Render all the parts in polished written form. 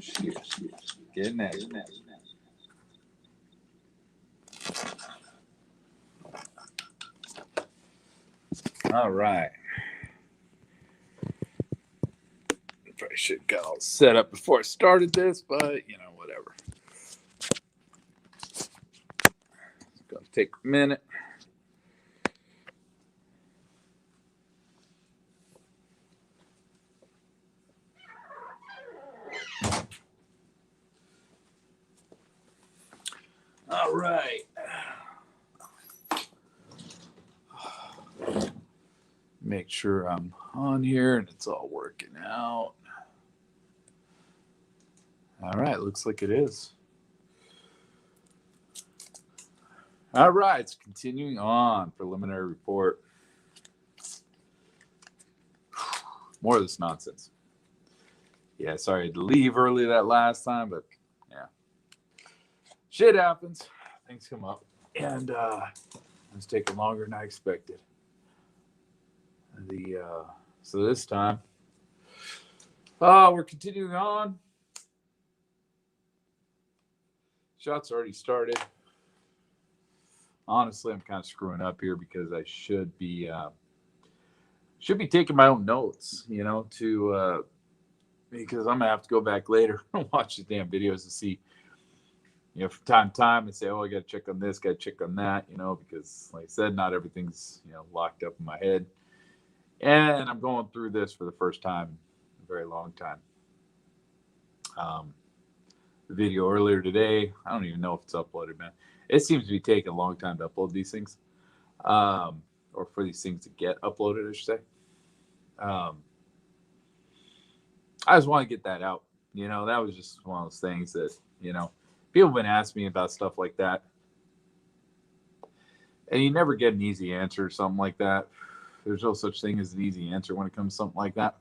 shit. Getting that. All right. Probably should have got all set up before I started this, but whatever. It's gonna take a minute. All right. Make sure I'm on here and it's all working out. All right, looks like it is. All right, it's continuing on. Preliminary report. More of this nonsense. Yeah, sorry I had to leave early that last time, but yeah. Shit happens. Things come up. And it's taking longer than I expected. So this time, we're continuing on. Shots already started. Honestly, I'm kind of screwing up here because I should be taking my own notes, to because I'm gonna have to go back later and watch the damn videos to see, from time to time and say, oh, I got to check on this, got to check on that, because like I said, not everything's locked up in my head, and I'm going through this for the first time in a very long time. The video earlier today, I don't even know if it's uploaded, man. It seems to be taking a long time to upload these things, or for these things to get uploaded, I should say. I just want to get that out. That was just one of those things that, people have been asking me about stuff like that. And you never get an easy answer or something like that. There's no such thing as an easy answer when it comes to something like that.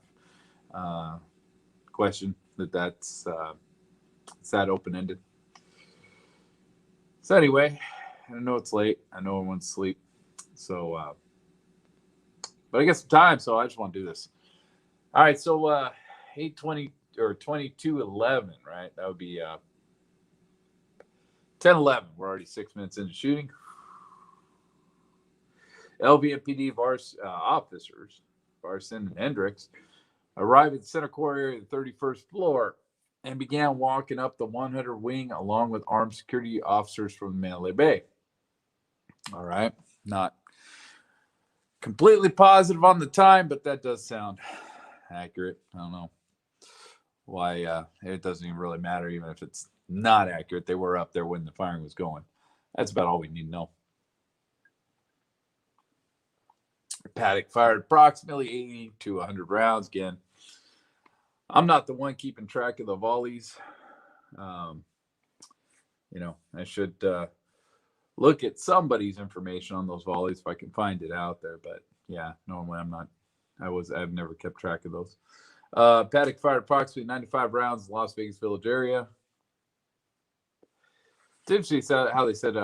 Question that's it's that open-ended. So anyway, I know it's late. I know everyone's asleep. So, but I get some time, so I just want to do this. All right, so 8:20 or 22:11, right? That would be 10:11. We're already 6 minutes into shooting. LVMPD officers, Varson and Hendricks, arrived at the center core area of the 31st floor and began walking up the 100 wing along with armed security officers from the Mandalay Bay. All right, not completely positive on the time, but that does sound accurate. I don't know why it doesn't even really matter, even if it's not accurate. They were up there when the firing was going. That's about all we need to know. Paddock fired approximately 80 to 100 rounds. Again, I'm not the one keeping track of the volleys. I should look at somebody's information on those volleys if I can find it out there. But yeah, normally I'm not. I've never kept track of those. Paddock fired approximately 95 rounds in the Las Vegas Village area. It's interesting how they said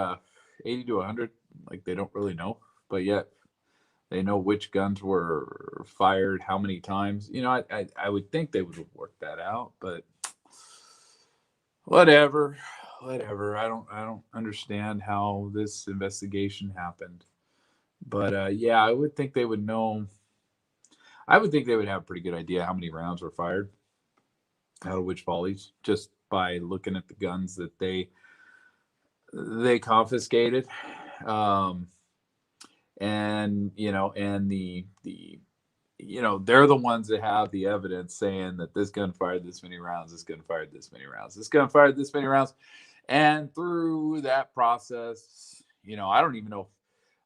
80 to 100, like they don't really know, but yet they know which guns were fired how many times. I would think they would have worked that out, but whatever. I don't understand how this investigation happened, but yeah, I would think they would know. I would think they would have a pretty good idea how many rounds were fired out of which volleys, just by looking at the guns that they confiscated. And they're the ones that have the evidence saying that this gun fired this many rounds, this gun fired this many rounds, this gun fired this many rounds. And through that process, I don't even know.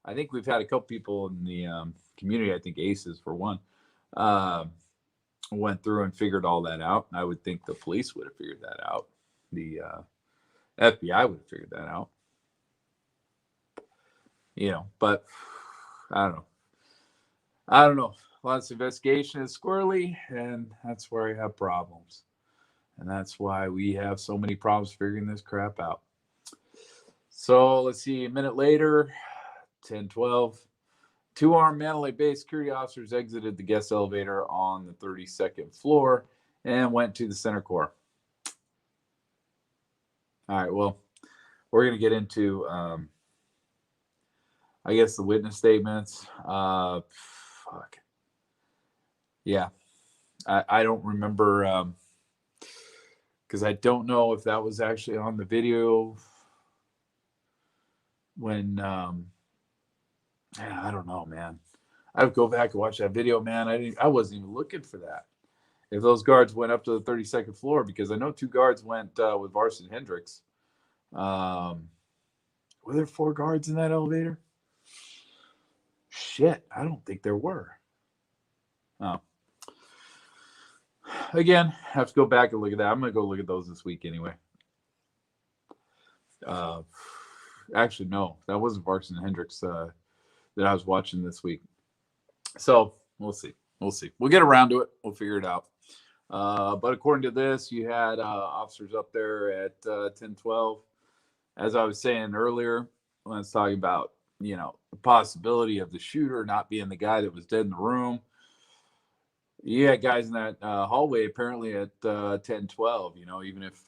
I think we've had a couple people in the community, I think Aces for one, went through and figured all that out. I would think the police would have figured that out. The FBI would have figured that out. But I don't know. Lots of investigation is squirrely, and that's where I have problems. And that's why we have so many problems figuring this crap out. So let's see, a minute later, 10:12, two armed Mandalay Bay security officers exited the guest elevator on the 32nd floor and went to the center core. All right. Well, we're going to get into, I guess, the witness statements. Fuck. Yeah. I don't remember, because I don't know if that was actually on the video when, yeah, I don't know, man. I would go back and watch that video, man. I wasn't even looking for that. If those guards went up to the 32nd floor, because I know two guards went with Varson Hendricks. Were there four guards in that elevator? Shit, I don't think there were. Oh. Again, have to go back and look at that. I'm gonna go look at those this week anyway. Actually, no, that wasn't Varson Hendricks that I was watching this week. So we'll see. We'll see. We'll get around to it. We'll figure it out. But according to this, you had officers up there at 10:12. As I was saying earlier, when I was talking about, the possibility of the shooter not being the guy that was dead in the room. You had guys in that hallway apparently at 10:12. Even if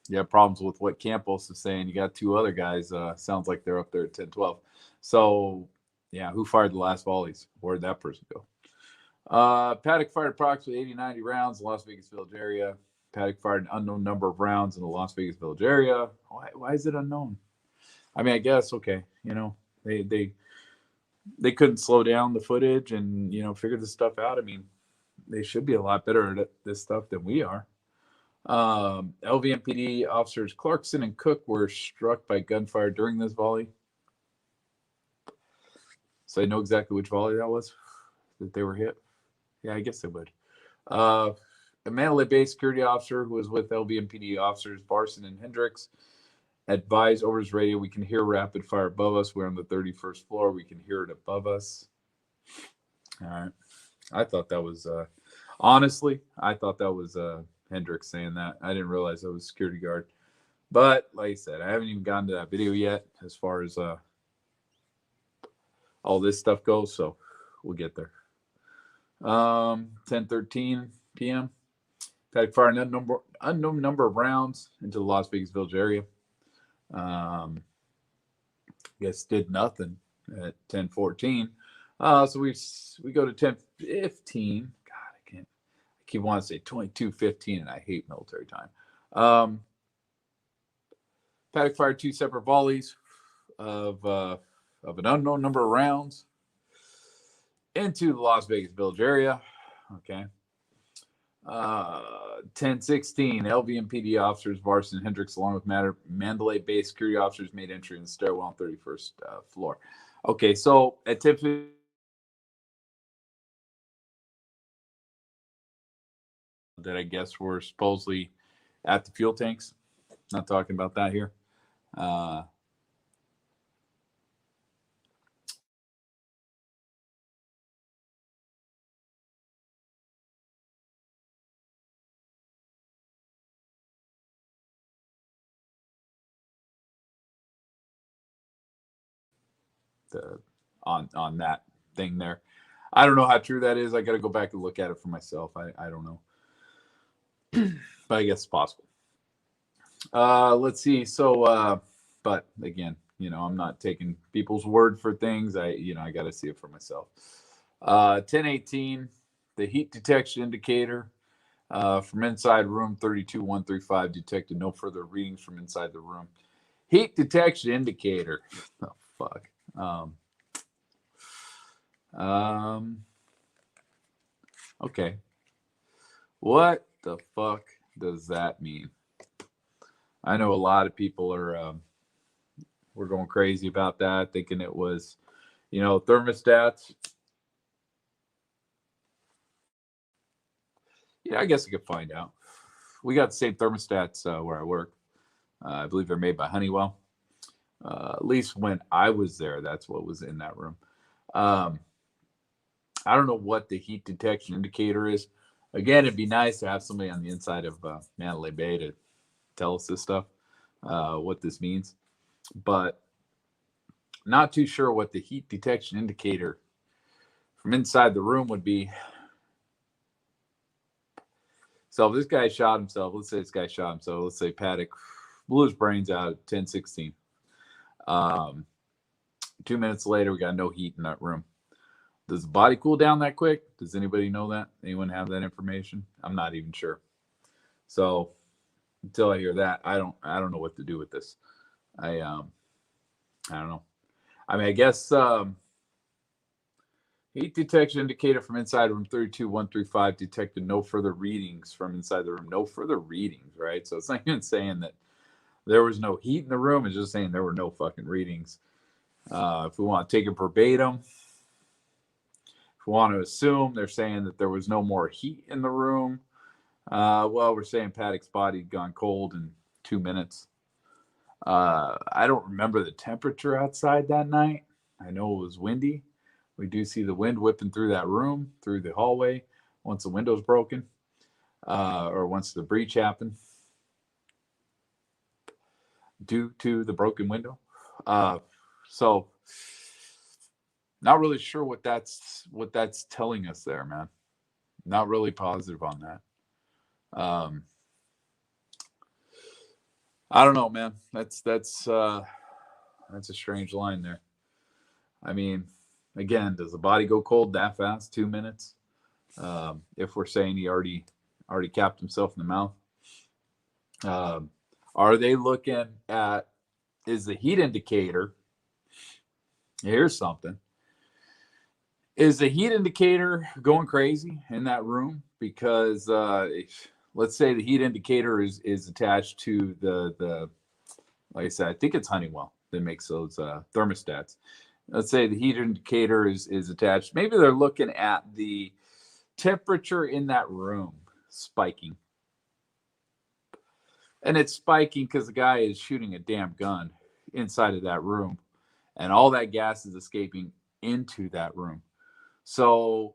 you have problems with what Campos is saying, you got two other guys. Sounds like they're up there at 10:12. So, yeah, who fired the last volleys? Where'd that person go? Paddock fired approximately 80-90 rounds in the Las Vegas Village area. Paddock fired an unknown number of rounds in the Las Vegas Village area. Why is it unknown? I mean, I guess, okay, they couldn't slow down the footage and, figure this stuff out. I mean, they should be a lot better at this stuff than we are. LVMPD officers Clarkson and Cook were struck by gunfire during this volley. So I know exactly which volley that was that they were hit. Yeah, I guess they would. A Mandalay Bay security officer who was with LVMPD officers Barson and Hendricks advised over his radio, "We can hear rapid fire above us. We're on the 31st floor. We can hear it above us." All right. I thought that was, honestly, I thought that was Hendricks saying that. I didn't realize that was a security guard. But like I said, I haven't even gotten to that video yet as far as all this stuff goes. So we'll get there. 10:13 p.m. Paddock fired an unknown number of rounds into the Las Vegas Village area. Guess did nothing at 10:14. So we go to 10:15. God, I keep wanting to say 22:15, and I hate military time. Paddock fired two separate volleys of an unknown number of rounds into the Las Vegas Village area. Okay. 10:16, LVMPD officers Varson Hendricks, along with Mandalay Bay security officers, made entry in the stairwell on 31st floor. Okay, so at 10:15, that I guess were supposedly at the fuel tanks. Not talking about that here. On that thing there. I don't know how true that is. I got to go back and look at it for myself. I don't know. But I guess it's possible. Let's see. So, but again, I'm not taking people's word for things. I got to see it for myself. 10:18, the heat detection indicator from inside room 32135 detected no further readings from inside the room. Heat detection indicator. Oh, fuck. Okay. What the fuck does that mean? I know a lot of people are were going crazy about that, thinking it was, thermostats. Yeah, I guess I could find out. We got the same thermostats where I work. I believe they're made by Honeywell. At least when I was there, that's what was in that room. I don't know what the heat detection indicator is. Again, it'd be nice to have somebody on the inside of Mandalay Bay to tell us this stuff, what this means. But not too sure what the heat detection indicator from inside the room would be. So if this guy shot himself, let's say this guy shot himself, let's say Paddock blew his brains out at 10:16. 2 minutes later, we got no heat in that room. Does the body cool down that quick? Does anybody know that? Anyone have that information? I'm not even sure. So until I hear that, I don't know what to do with this. I don't know. I mean, I guess heat detection indicator from inside room 32135 detected no further readings from inside the room. No further readings, right? So it's not even saying that there was no heat in the room. It's just saying there were no fucking readings. If we want to take it verbatim, if we want to assume they're saying that there was no more heat in the room, well, we're saying Paddock's body had gone cold in 2 minutes. I don't remember the temperature outside that night. I know it was windy. We do see the wind whipping through that room, through the hallway, once the window's broken, or once the breach happened due to the broken window. So not really sure what that's telling us there, man. Not really positive on that. I don't know, man. That's a strange line there. I mean, again, does the body go cold that fast? 2 minutes? If we're saying he already capped himself in the mouth. Are they looking at, is the heat indicator, here's something, is the heat indicator going crazy in that room? Because let's say the heat indicator is attached to the like I said, I think it's Honeywell that makes those thermostats. Let's say the heat indicator is attached. Maybe they're looking at the temperature in that room spiking. And it's spiking because the guy is shooting a damn gun inside of that room. And all that gas is escaping into that room. So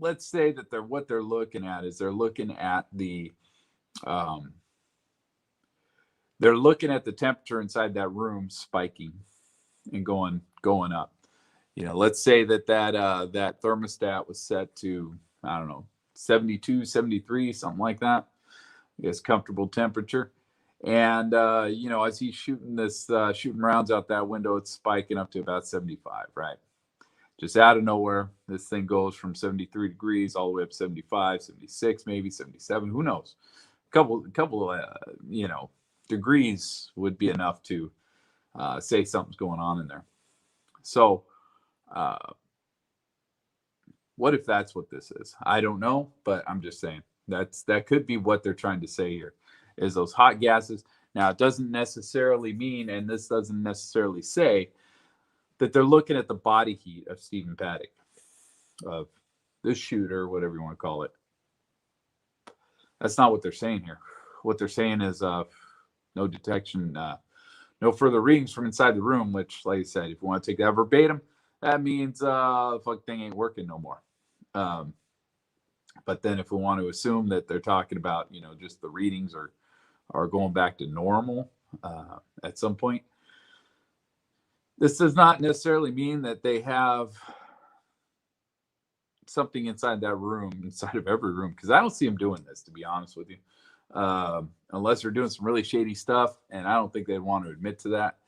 let's say that what they're looking at is they're looking at the temperature inside that room spiking and going up. Let's say that thermostat was set to, I don't know, 72, 73, something like that. I guess comfortable temperature. And as he's shooting rounds out that window, it's spiking up to about 75, right? Just out of nowhere, this thing goes from 73 degrees all the way up 75, 76, maybe 77. Who knows? A couple degrees would be enough to say something's going on in there. So, what if that's what this is? I don't know, but I'm just saying that could be what they're trying to say here, is those hot gases. Now, it doesn't necessarily mean, and this doesn't necessarily say, that they're looking at the body heat of Stephen Paddock, of the shooter, whatever you want to call it. That's not what they're saying here. What they're saying is no detection, no further readings from inside the room, which, like I said, if you want to take that verbatim, that means the fuck thing ain't working no more. But then if we want to assume that they're talking about, just the readings are going back to normal at some point, this does not necessarily mean that they have something inside that room, inside of every room, because I don't see them doing this, to be honest with you, unless they're doing some really shady stuff, and I don't think they'd want to admit to that,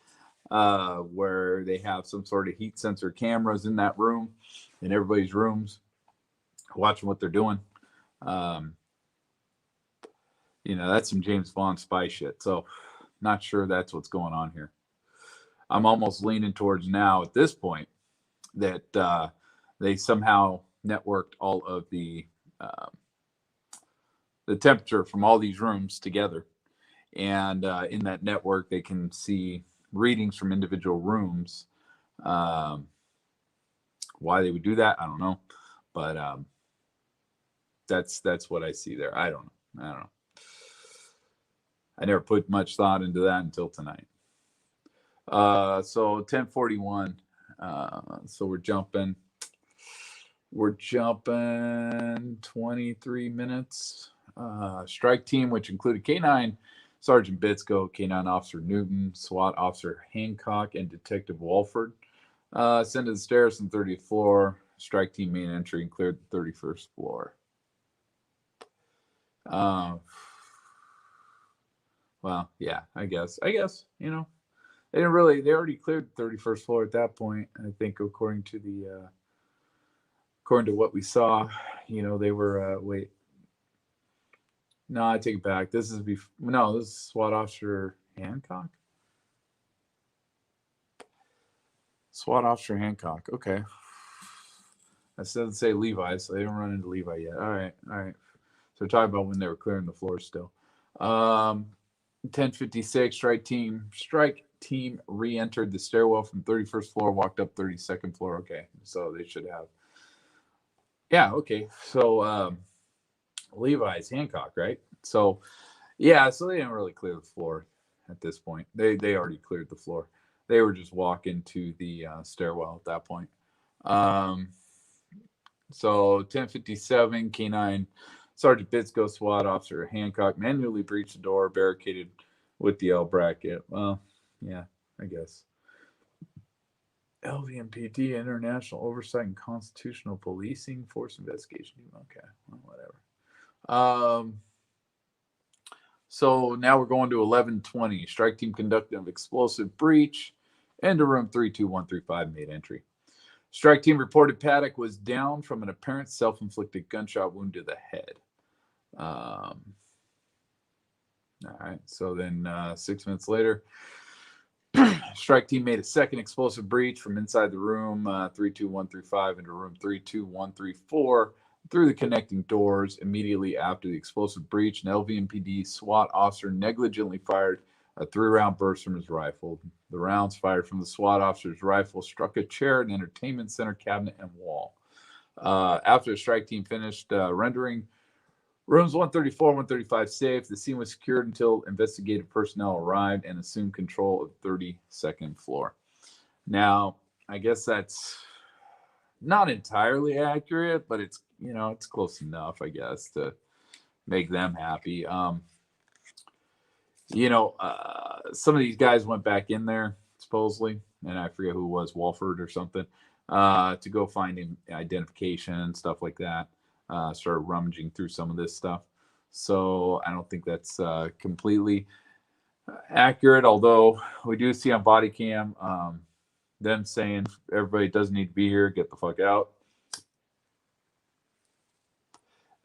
where they have some sort of heat sensor cameras in that room, in everybody's rooms, watching what they're doing. That's some James Bond spy shit, so not sure that's what's going on here. I'm almost leaning towards now at this point that they somehow networked all of the temperature from all these rooms together, and in that network they can see readings from individual rooms. Why they would do that, I don't know, but that's what I see there. I don't know. I never put much thought into that until tonight. So 10:41. So we're jumping 23 minutes. Strike team, which included K9 Sergeant Bitsko, K9 Officer Newton, SWAT Officer Hancock, and Detective Walford, ascended the stairs from the 30th floor. Strike team main entry and cleared the 31st floor. Well, well, yeah, I guess. You know, they didn't really. They already cleared the 31st floor at that point. I think according to what we saw, you know, they were. Wait, no, I take it back. No, this is SWAT officer Hancock. SWAT officer Hancock. Okay, I said say Levi, so they don't run into Levi yet. All right, all right. So we're talking about when they were clearing the floor still. 10:56, strike team re-entered the stairwell from 31st floor, walked up 32nd floor. Okay, so they should have. Yeah, okay. So Levi's Hancock, right? So yeah, so they didn't really clear the floor at this point. They already cleared the floor. They were just walking to the stairwell at that point. Um, so 10:57, K9 Sergeant Bitsko, SWAT officer Hancock manually breached the door, barricaded with the L bracket. Well, yeah, I guess. LVMPD, International Oversight and Constitutional Policing Force Investigation. Okay, well, whatever. So now we're going to 11:20. Strike team conducted an explosive breach into room 32135, made entry. Strike team reported Paddock was down from an apparent self-inflicted gunshot wound to the head. All right. So then 6 minutes later, strike team made a second explosive breach from inside the room 32135 into room 32134 through the connecting doors. Immediately after the explosive breach, an LVMPD SWAT officer negligently fired a 3-round burst from his rifle. The rounds fired from the SWAT officer's rifle struck a chair, an entertainment center cabinet, and wall. After the strike team finished rendering rooms 134, 135 safe, the scene was secured until investigative personnel arrived and assumed control of the 32nd floor. Now, I guess that's not entirely accurate, but it's, you know, it's close enough, I guess, to make them happy. Some of these guys went back in there supposedly, and I forget who it was, Walford or something, to go find identification and stuff like that. Started rummaging through some of this stuff. So I don't think that's completely accurate, although we do see on body cam them saying everybody doesn't need to be here, get the fuck out.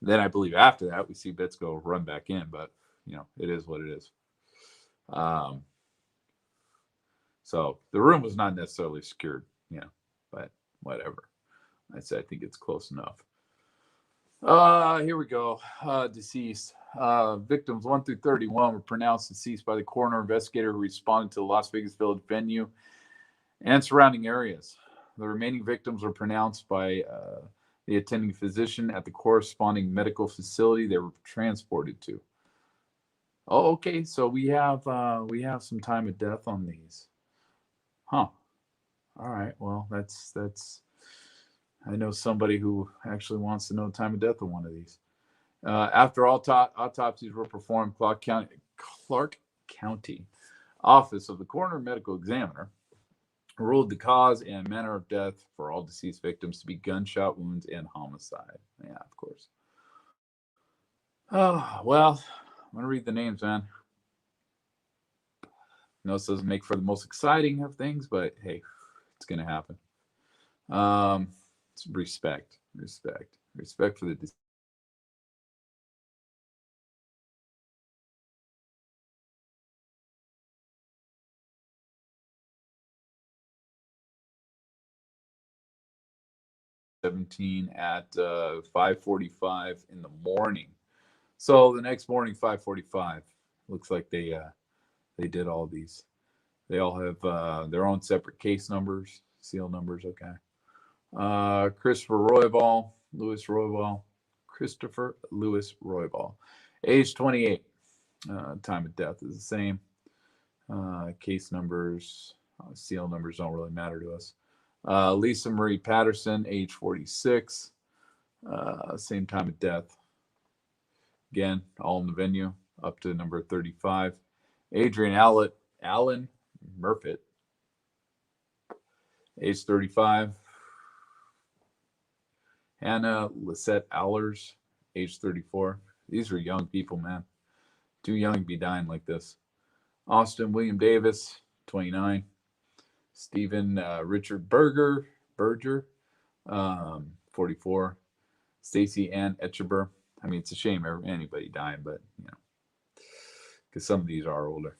Then I believe after that we see Bitsko run back in, but you know, it is what it is. So the room was not necessarily secured, you know, but whatever. I think it's close enough. Here we go. Deceased. Victims 1 through 31 were pronounced deceased by the coroner investigator who responded to the Las Vegas Village venue and surrounding areas. The remaining victims were pronounced by the attending physician at the corresponding medical facility they were transported to. Oh, okay. So we have some time of death on these. Huh. All right. Well, that's. I know somebody who actually wants to know the time of death of one of these. After all autopsies were performed, Clark County Office of the Coroner Medical Examiner ruled the cause and manner of death for all deceased victims to be gunshot wounds and homicide. Yeah, of course. Oh, well, I'm going to read the names, man. I know this doesn't make for the most exciting of things, but hey, it's going to happen. Respect for the deceased. 17 at 5:45 in the morning. So the next morning, 5:45, looks like they did all these. They all have their own separate case numbers, seal numbers. Okay. Christopher Lewis Roybal, age 28. Time of death is the same. Case numbers, seal numbers don't really matter to us. Lisa Marie Patterson, age 46. Same time of death. Again, all in the venue, up to number 35. Adrian Allen Murfitt, age 35. Hannah Lisette Allers, age 34. These are young people, man. Too young to be dying like this. Austin William Davis, 29. Stephen Richard Berger, 44. Stacy Ann Etcheber. I mean, it's a shame anybody dying, but because some of these are older.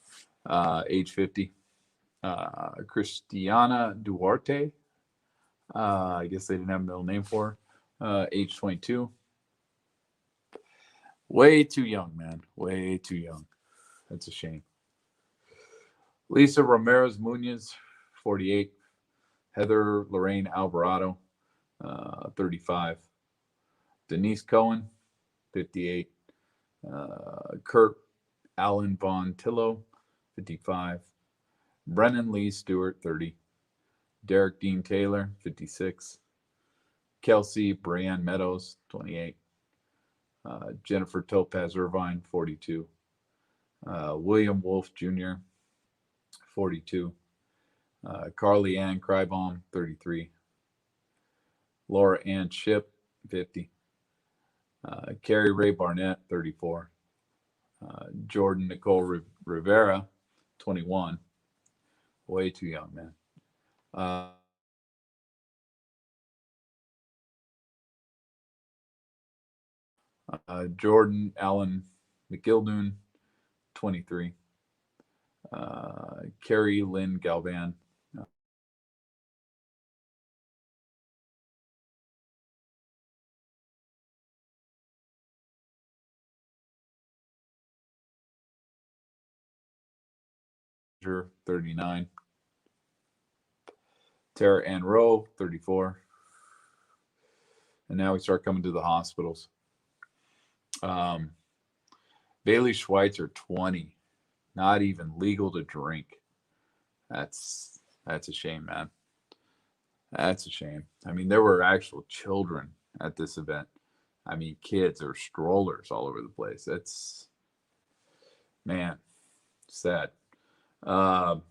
Age 50. Christiana Duarte. I guess they didn't have a middle name for her. Age 22. Way too young, man. Way too young. That's a shame. Lisa Ramirez Munoz, 48. Heather Lorraine Alvarado, 35. Denise Cohen, 58. Kurt Allen Von Tillo, 55. Brennan Lee Stewart, 30. Derek Dean Taylor, 56. Kelsey Brianne Meadows, 28. Jennifer Topaz Irvine, 42. William Wolf Jr., 42. Carly Ann Krybaum, 33. Laura Ann Ship, 50. Carrie Ray Barnett, 34. Jordan Nicole Rivera, 21. Way too young, man. Jordan Allen McGildoon, 23. Carrie Lynn Galvan, 39. Tara Ann Rowe, 34. And now we start coming to the hospitals. Bailey Schweitzer, 20. Not even legal to drink. That's a shame, man. That's a shame. I mean, there were actual children at this event. I mean, kids or strollers all over the place. That's, man, sad. Time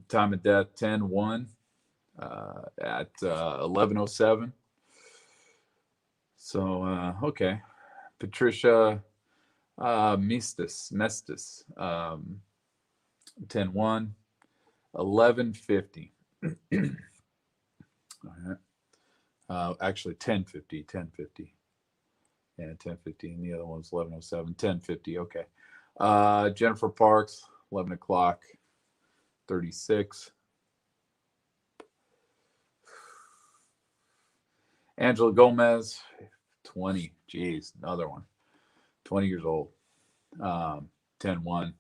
of death 10-1 at 11:07. So okay, Patricia Mestis 10-1, 11:50. All right. Actually 10:50. Yeah, 10:50, and the other one's 11:07. 10:50. Okay. Jennifer Parks, 11 o'clock, 36. Angela Gomez, 20. Jeez, another one. 20 years old. 10-1.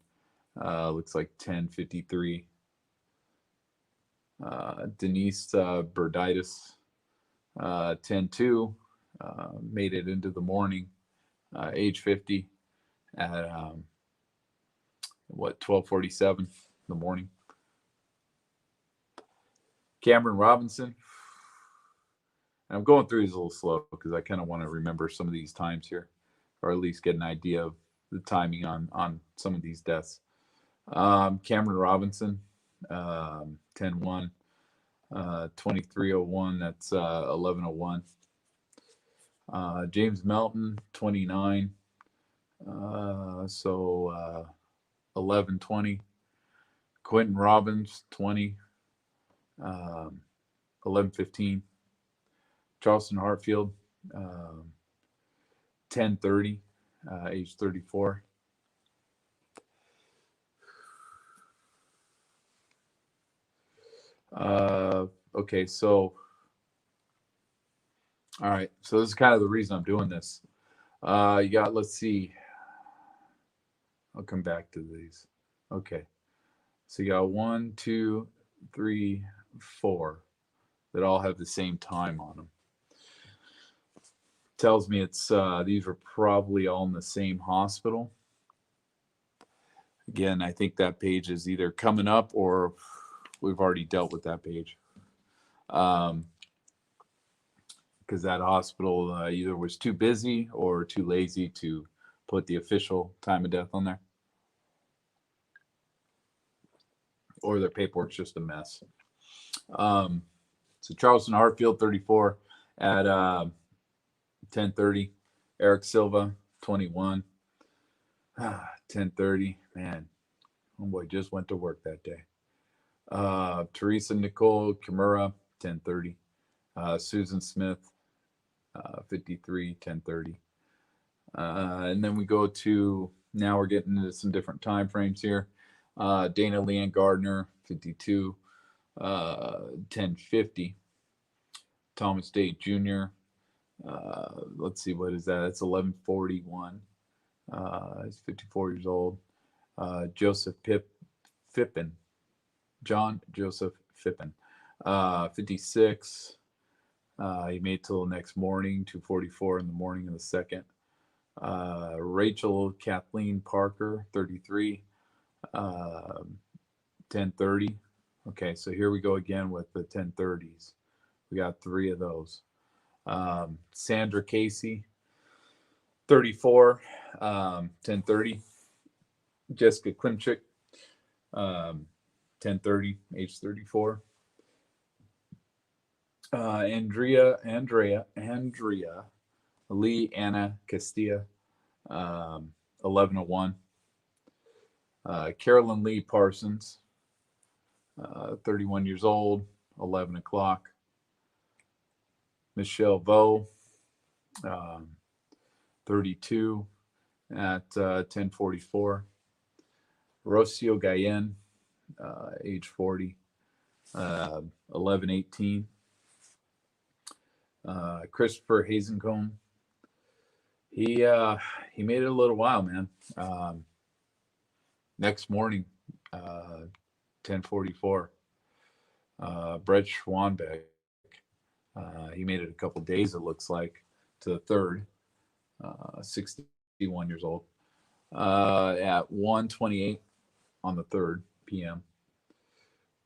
Looks like 10:53. Denise Berditis, 10-2. Made it into the morning. Age 50 at 12:47 in the morning. Cameron Robinson. And I'm going through these a little slow because I kind of want to remember some of these times here, or at least get an idea of the timing on some of these deaths. Cameron Robinson, 10-1, 23:01. That's 11:01. James Melton, 29. So 11:20. Quentin Robbins, 20. 11:15. Charleston Hartfield, 10:30, age 34. Okay, so all right, so this is kind of the reason I'm doing this. You got, let's see, I'll come back to these. Okay, so you got 1, 2, 3, 4 that all have the same time on them. Tells me it's these were probably all in the same hospital. Again, I think that page is either coming up or we've already dealt with that page. Because that hospital either was too busy or too lazy to put the official time of death on there. Or their paperwork's just a mess. So Charleston Hartfield, 34 at 10:30. Eric Silva, 21. 10:30. Man, Homeboy just went to work that day. Teresa Nicole Kimura, 10:30. Susan Smith, 53, 10:30. And then we go to, now we're getting into some different time frames here. Dana Leanne Gardner, 52, 10:50. Thomas Date Jr., let's see, what is that? It's 11:41. He's 54 years old. Joseph Phippen, John Joseph Phippen, 56. He made till the next morning, 2:44 in the morning of the second. Rachel Kathleen Parker, 33, 10:30. Okay, so here we go again with the 10:30s. We got three of those. Sandra Casey, 34, 10:30. Jessica Klimchik, 10:30, age 34. Andrea Lee Anna Castilla, 11:01. Carolyn Lee Parsons, 31 years old, 11 o'clock. Michelle Vo, 32, at 10:44. Rocio Gayen, age 40, 11:18. Christopher Hazencombe, he made it a little while, man. Next morning, 10:44. Brett Schwanbeck, he made it a couple days, it looks like, to the third, 61 years old, at 1:28 on the 3rd p.m.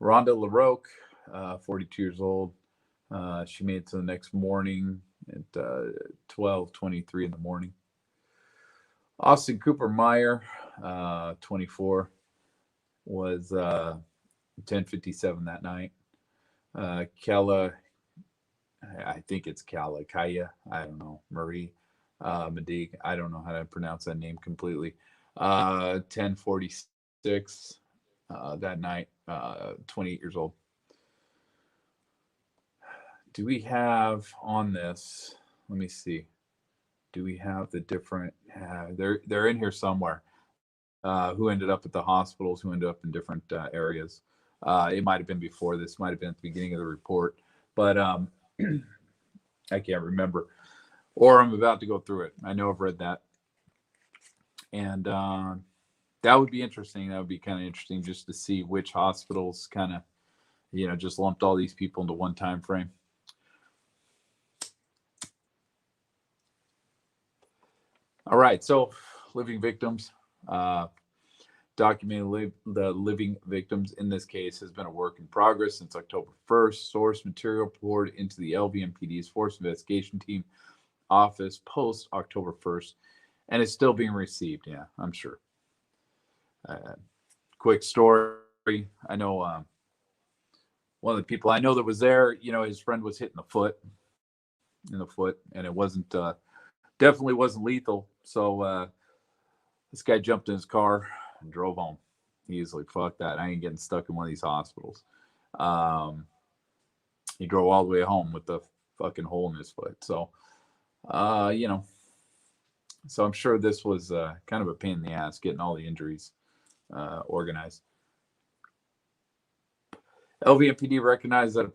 Rhonda LaRoque, 42 years old. She made it to the next morning at 12:23 in the morning. Austin Cooper Meyer, 24, was 10:57 that night. Kaya, I think it's Kaya, I don't know, Marie Medic, I don't know how to pronounce that name completely. 10:46 that night, 28 years old. Do we have on this? Let me see. Do we have the different? They're in here somewhere. Who ended up at the hospitals? Who ended up in different areas? It might have been before this. Might have been at the beginning of the report, but I can't remember. Or I'm about to go through it. I know I've read that, and that would be interesting. That would be kind of interesting just to see which hospitals kind of, just lumped all these people into one time frame. All right, so living victims, documenting the living victims in this case has been a work in progress since October 1st. Source material poured into the LVMPD's Force Investigation Team office post October 1st, and it's still being received. Yeah, I'm sure. Quick story. I know one of the people I know that was there, his friend was hit in the foot, and it wasn't, definitely wasn't lethal. So this guy jumped in his car and drove home. He's like, fuck that. I ain't getting stuck in one of these hospitals. He drove all the way home with the fucking hole in his foot. So, so I'm sure this was kind of a pain in the ass getting all the injuries organized. LVMPD recognized that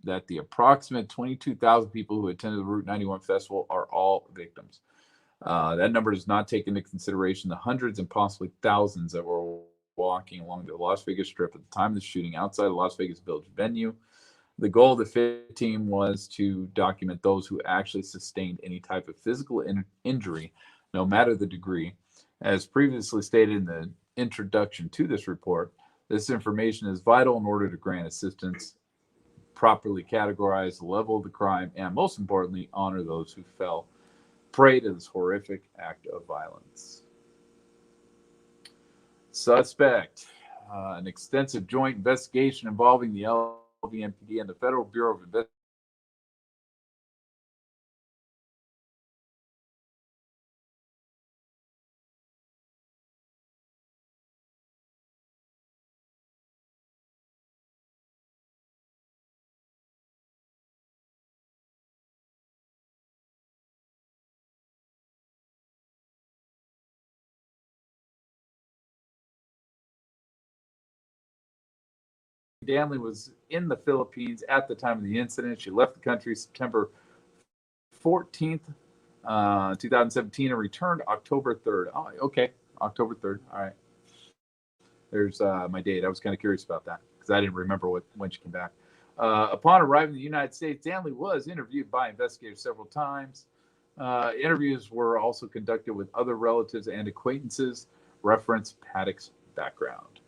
that the approximate 22,000 people who attended the Route 91 festival are all victims. That number does not take into consideration the hundreds and possibly thousands that were walking along the Las Vegas Strip at the time of the shooting outside the Las Vegas Village venue. The goal of the FIT team was to document those who actually sustained any type of physical injury, no matter the degree. As previously stated in the introduction to this report, this information is vital in order to grant assistance, properly categorize the level of the crime, and most importantly, honor those who fell prey to this horrific act of violence. Suspect. An extensive joint investigation involving the LVMPD and the Federal Bureau of Investigation Danley was in the Philippines at the time of the incident. She left the country September 14th, 2017, and returned October 3rd. Oh, okay, October 3rd. All right. There's my date. I was kind of curious about that because I didn't remember when she came back. Upon arriving in the United States, Danley was interviewed by investigators several times. Interviews were also conducted with other relatives and acquaintances, reference Paddock's background.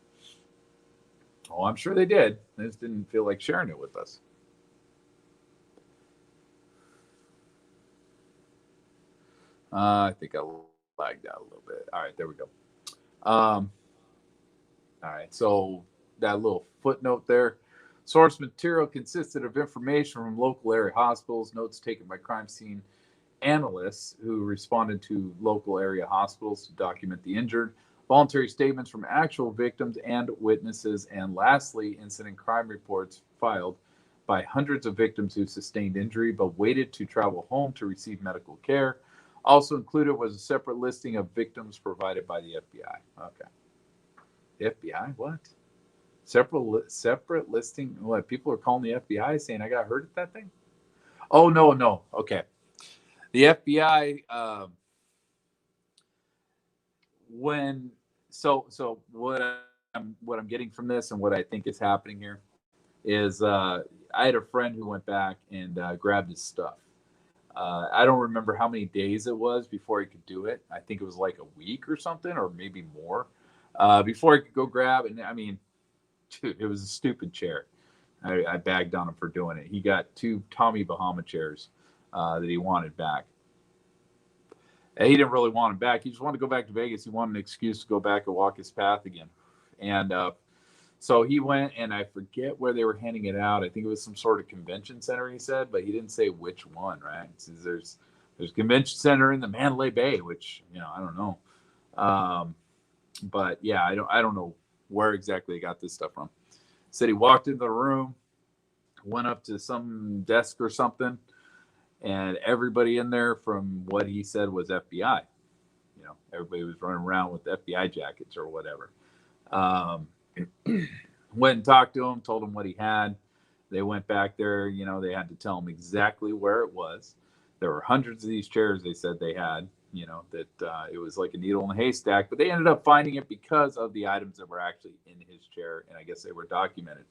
Oh, I'm sure they did. They just didn't feel like sharing it with us. I think I lagged out a little bit. All right, there we go. All right, so that little footnote there. Source material consisted of information from local area hospitals, notes taken by crime scene analysts who responded to local area hospitals to document the injured, voluntary statements from actual victims and witnesses, and lastly, incident crime reports filed by hundreds of victims who sustained injury but waited to travel home to receive medical care. Also included was a separate listing of victims provided by the FBI. Okay. The FBI? What? Separate listing? What? People are calling the FBI saying I got hurt at that thing? Oh, no. Okay. The FBI, what I'm getting from this and what I think is happening here is I had a friend who went back and grabbed his stuff. I don't remember how many days it was before he could do it. I think it was like a week or something, or maybe more, before he could go grab. And I mean, dude, it was a stupid chair. I bagged on him for doing it. He got 2 Tommy Bahama chairs that he wanted back. And he didn't really want him back. He just wanted to go back to Vegas. He wanted an excuse to go back and walk his path again. And so he went, and I forget where they were handing it out. I think it was some sort of convention center, he said, but he didn't say which one, right? There's convention center in the Mandalay Bay, which, I don't know. But yeah, I don't know where exactly he got this stuff from. Said he walked into the room, went up to some desk or something, and everybody in there, from what he said, was FBI. Everybody was running around with FBI jackets or whatever. Went and talked to him, told him what he had. They went back there. They had to tell him exactly where it was. There were hundreds of these chairs they said they had, that it was like a needle in a haystack, but they ended up finding it because of the items that were actually in his chair, and I guess they were documented.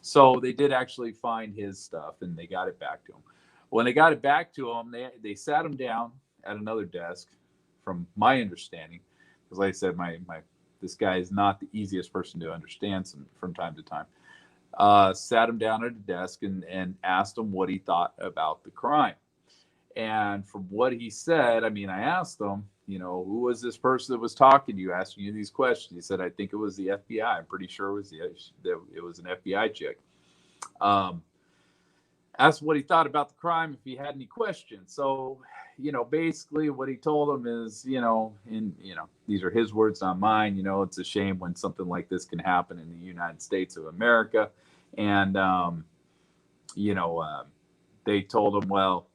So they did actually find his stuff, and they got it back to him. When they got it back to him, they sat him down at another desk, from my understanding, because like I said, this guy is not the easiest person to understand from time to time. Sat him down at a desk and asked him what he thought about the crime. And from what he said, I asked him, who was this person that was talking to you, asking you these questions? He said, I think it was the FBI. I'm pretty sure it was an FBI chick. Asked what he thought about the crime, if he had any questions. So, basically what he told him is, these are his words, not mine. It's a shame when something like this can happen in the United States of America. And, they told him, well,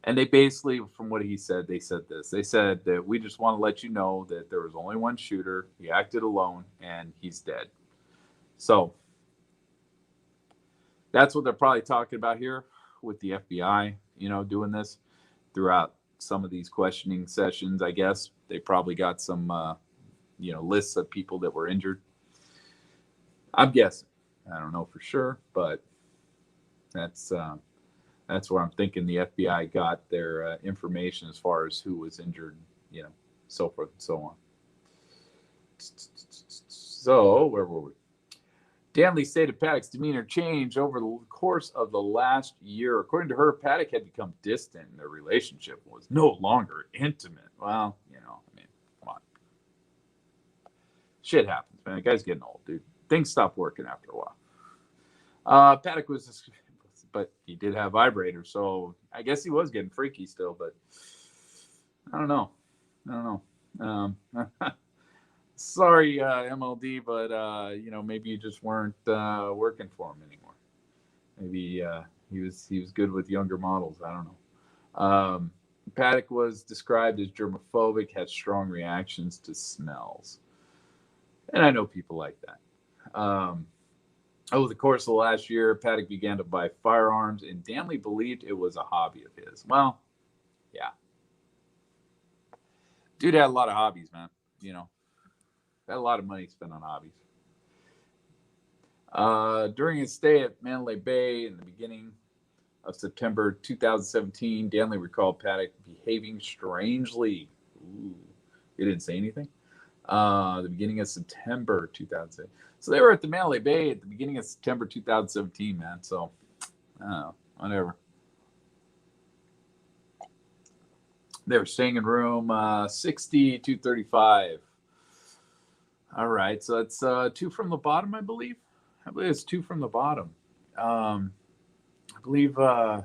and they basically, from what he said, they said this. They said that we just want to let you know that there was only one shooter. He acted alone, and he's dead. So that's what they're probably talking about here with the FBI, doing this throughout some of these questioning sessions. I guess they probably got some, lists of people that were injured. I'm guessing. I don't know for sure, but that's where I'm thinking the FBI got their information as far as who was injured, so forth and so on. So where were we? Danley stated Paddock's demeanor changed over the course of the last year. According to her, Paddock had become distant, and their relationship was no longer intimate. Well, come on. Shit happens, man. The guy's getting old, dude. Things stop working after a while. Paddock was, but he did have vibrators, so I guess he was getting freaky still, but I don't know. Sorry, MLD, but maybe you just weren't working for him anymore. Maybe he was good with younger models. I don't know. Paddock was described as germaphobic, had strong reactions to smells, and I know people like that. Over the course of the last year, Paddock began to buy firearms, and Danley believed it was a hobby of his. Well, yeah, dude had a lot of hobbies, man. You know, had a lot of money spent on hobbies. During his stay at Mandalay Bay in the beginning of September 2017, Danley recalled Paddock behaving strangely. Ooh, he didn't say anything. The beginning of September 2007. So they were at the Mandalay Bay at the beginning of September 2017, man. So, I don't know, whatever. They were staying in room 6235. All right, so that's two from the bottom, I believe. I believe it's two from the bottom. I believe I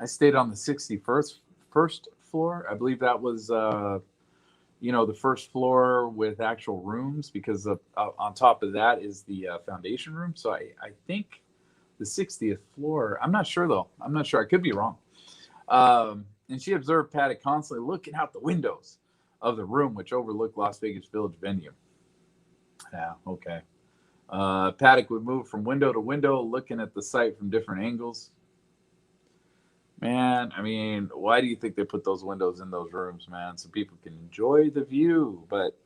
stayed on the 61st first floor. I believe that was the first floor with actual rooms, because on top of that is the foundation room. So I think the 60th floor. I'm not sure though. I'm not sure. I could be wrong. And she observed Paddock constantly looking out the windows of the room, which overlooked Las Vegas Village venue. Yeah, okay. Paddock would move from window to window, looking at the site from different angles. Man, I mean, why do you think they put those windows in those rooms, man? So people can enjoy the view. But,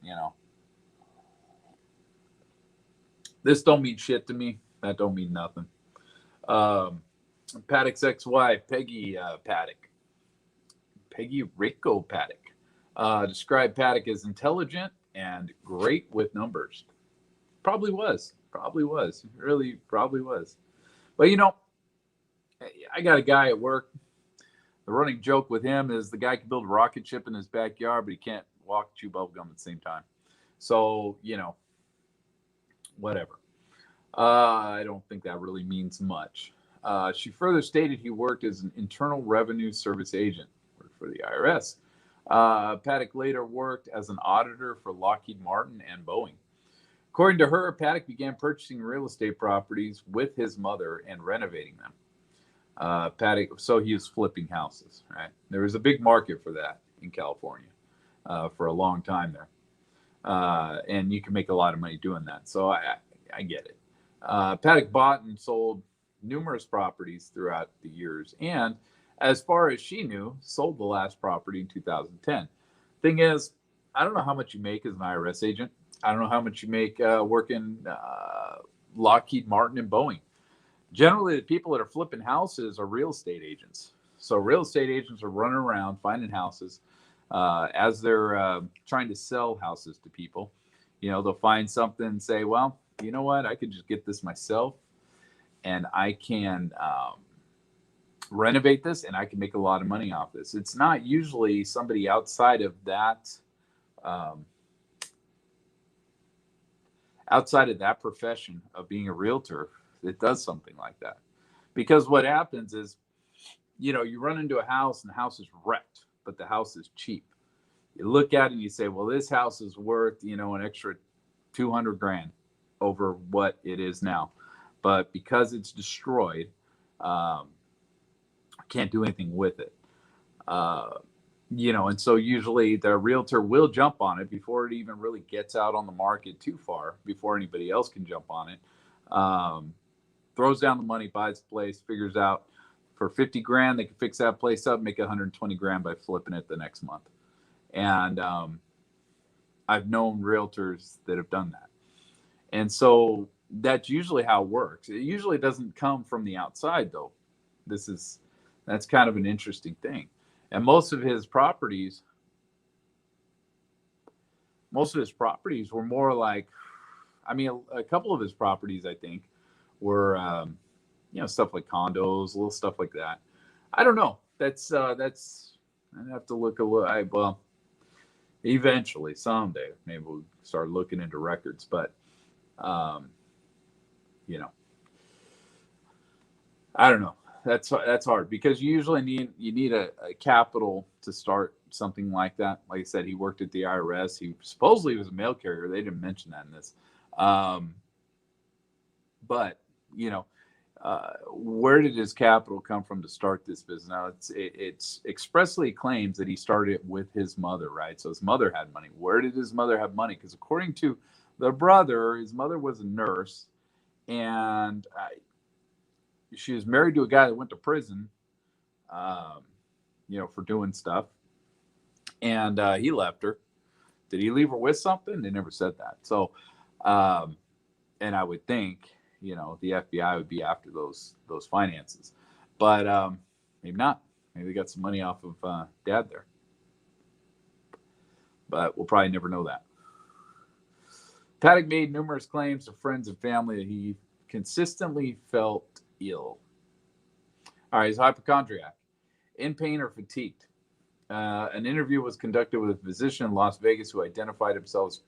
this don't mean shit to me. That don't mean nothing. Paddock's ex-wife, Peggy Paddock, Peggy Rico Paddock, described Paddock as intelligent and great with numbers. Probably was. Really, probably was. But, I got a guy at work. The running joke with him is the guy can build a rocket ship in his backyard, but he can't walk, chew bubblegum at the same time. So, whatever. I don't think that really means much. She further stated he worked as an Internal Revenue Service agent, worked for the IRS. Paddock later worked as an auditor for Lockheed Martin and Boeing. According to her, Paddock began purchasing real estate properties with his mother and renovating them. Paddock, so he was flipping houses, right? There was a big market for that in California for a long time there. And you can make a lot of money doing that. So I get it. Paddock bought and sold numerous properties throughout the years. And as far as she knew, sold the last property in 2010. Thing is, I don't know how much you make as an IRS agent. I don't know how much you make working Lockheed Martin and Boeing. Generally, the people that are flipping houses are real estate agents. So real estate agents are running around finding houses as they're trying to sell houses to people. They'll find something and say, well, you know what? I could just get this myself, and I can renovate this, and I can make a lot of money off this. It's not usually somebody outside of that profession of being a realtor that does something like that. Because what happens is, you run into a house and the house is wrecked, but the house is cheap. You look at it and you say, well, this house is worth, an extra 200 grand over what it is now. But because it's destroyed, I can't do anything with it. And so usually the realtor will jump on it before it even really gets out on the market too far, before anybody else can jump on it. Throws down the money, buys the place, figures out for 50 grand, they can fix that place up, make 120 grand by flipping it the next month. And I've known realtors that have done that. And so that's usually how it works. It usually doesn't come from the outside, though. That's kind of an interesting thing. And most of his properties were more like, a couple of his properties, I think, were, stuff like condos, little stuff like that. I don't know. That's I'd have to look a little. Well, eventually, someday, maybe we'll start looking into records. But, I don't know. That's hard, because you usually need a capital to start something like that. Like I said, he worked at the IRS. He supposedly was a mail carrier. They didn't mention that in this. But where did his capital come from to start this business? Now, it's expressly claims that he started it with his mother, right? So his mother had money. Where did his mother have money? Because according to the brother, his mother was a nurse, and she was married to a guy that went to prison, for doing stuff, and he left her. Did he leave her with something? They never said that. So, and I would think, the FBI would be after those finances, but maybe not. Maybe they got some money off of dad there, but we'll probably never know that. Paddock made numerous claims to friends and family that he consistently felt ill. All right, he's a hypochondriac, in pain or fatigued. An interview was conducted with a physician in Las Vegas who identified himself as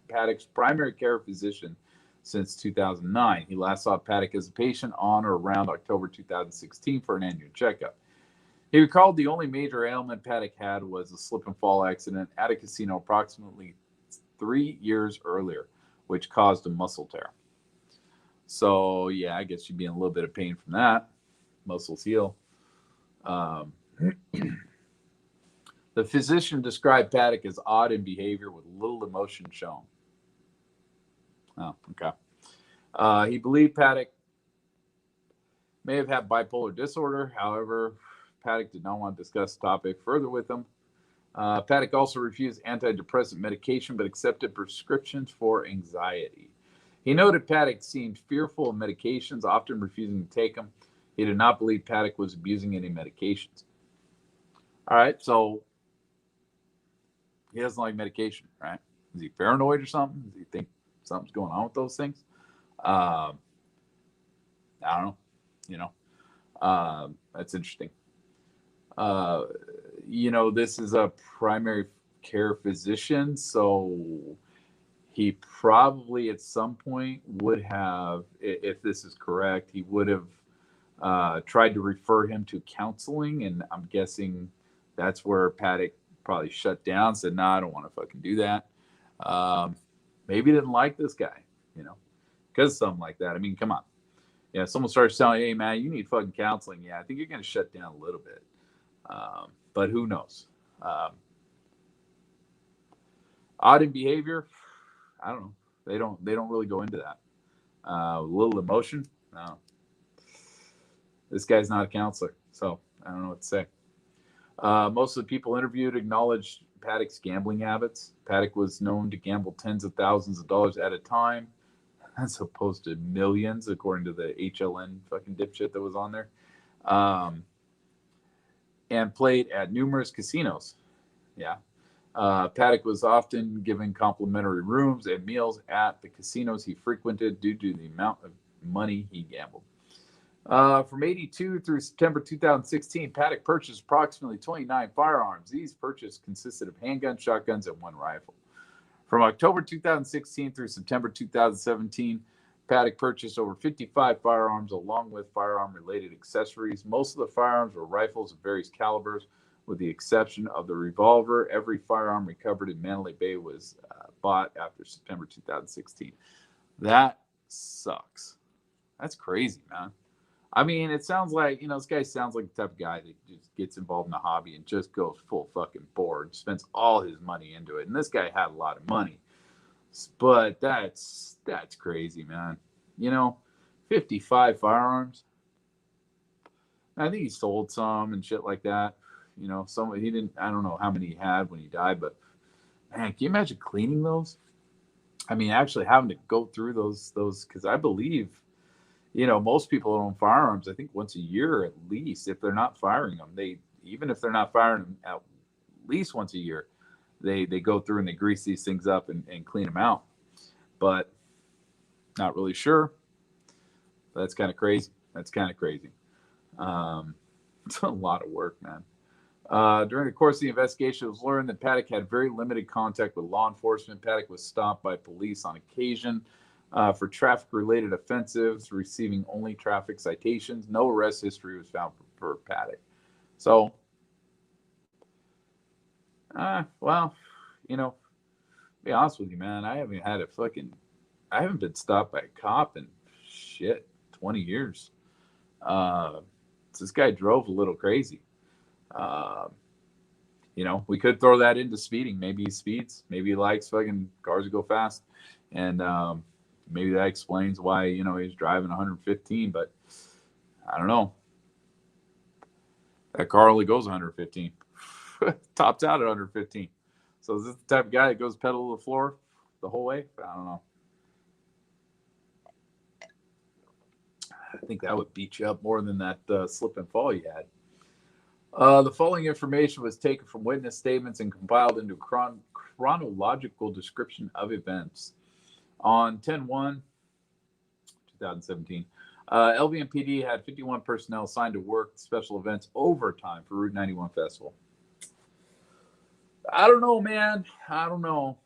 Paddock's primary care physician since 2009. He last saw Paddock as a patient on or around October 2016 for an annual checkup. He recalled the only major ailment Paddock had was a slip and fall accident at a casino approximately 3 years earlier, which caused a muscle tear. So, yeah, I guess you'd be in a little bit of pain from that. Muscles heal. The physician described Paddock as odd in behavior with little emotion shown. Oh, okay. He believed Paddock may have had bipolar disorder. However, Paddock did not want to discuss the topic further with him. Paddock also refused antidepressant medication but accepted prescriptions for anxiety. He noted Paddock seemed fearful of medications, often refusing to take them. He did not believe Paddock was abusing any medications. All right, so he doesn't like medication, right? Is he paranoid or something? Does he think something's going on with those things? I don't know. That's interesting. This is a primary care physician, so he probably at some point would have, if this is correct, he would have tried to refer him to counseling, and I'm guessing that's where Paddock probably shut down, said, "No, I don't want to fucking do that." Maybe didn't like this guy, because something like that. I mean, come on. Yeah, someone starts telling, "Hey, man, you need fucking counseling." Yeah, I think you're going to shut down a little bit. But who knows? Odd in behavior, I don't know. They don't really go into that. A little emotion, no. This guy's not a counselor, so I don't know what to say. Most of the people interviewed acknowledged Paddock's gambling habits. Paddock was known to gamble tens of thousands of dollars at a time, as opposed to millions, according to the HLN fucking dipshit that was on there. And played at numerous casinos. Yeah. Paddock was often given complimentary rooms and meals at the casinos he frequented due to the amount of money he gambled. From 82 through September 2016, Paddock purchased approximately 29 firearms. These purchases consisted of handguns, shotguns, and one rifle. From October 2016 through September 2017, Paddock purchased over 55 firearms along with firearm-related accessories. Most of the firearms were rifles of various calibers, with the exception of the revolver. Every firearm recovered in Mandalay Bay was bought after September 2016. That sucks. That's crazy, man. I mean, it sounds like, this guy sounds like the type of guy that just gets involved in a hobby and just goes full fucking bored, spends all his money into it. And this guy had a lot of money. But that's crazy, man. 55 firearms. I think he sold some and shit like that. Some he didn't. I don't know how many he had when he died, but man, can you imagine cleaning those? I mean, actually having to go through those because I believe, most people own firearms. I think once a year at least, if they're not firing them, even if they're not firing them at least once a year, they go through and they grease these things up and clean them out. But not really sure. That's kind of crazy. It's a lot of work, man. During the course of the investigation, it was learned that Paddock had very limited contact with law enforcement. Paddock was stopped by police on occasion for traffic-related offenses, receiving only traffic citations. No arrest history was found for Paddock. So, to be honest with you, man, I haven't been stopped by a cop in 20 years. This guy drove a little crazy. We could throw that into speeding. Maybe he speeds. Maybe he likes fucking cars that go fast. And, maybe that explains why, he's driving 115, but I don't know. That car only goes 115. Tops out at 115. So is this the type of guy that goes pedal to the floor the whole way? I don't know. I think that would beat you up more than that slip and fall you had. The following information was taken from witness statements and compiled into a chronological description of events. On 10/1/2017, LVMPD had 51 personnel assigned to work special events overtime for Route 91 Festival. I don't know, man. I don't know.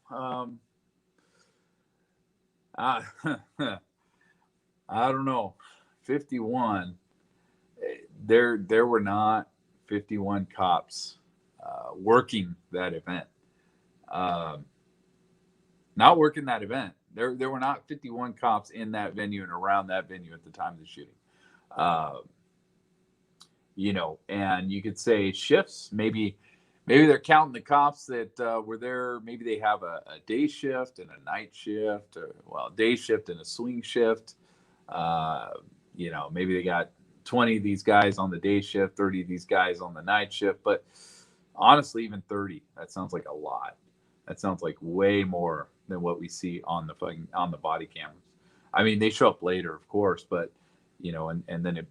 I don't know. 51. There were not 51 cops working that event. Not working that event. There were not 51 cops in that venue and around that venue at the time of the shooting. And you could say shifts. Maybe they're counting the cops that were there. Maybe they have a day shift and a night shift, day shift and a swing shift. Maybe they got 20 of these guys on the day shift, 30 of these guys on the night shift. But honestly, even 30, that sounds like a lot. That sounds like way more than what we see on the body cameras. I mean, they show up later, of course, but and then it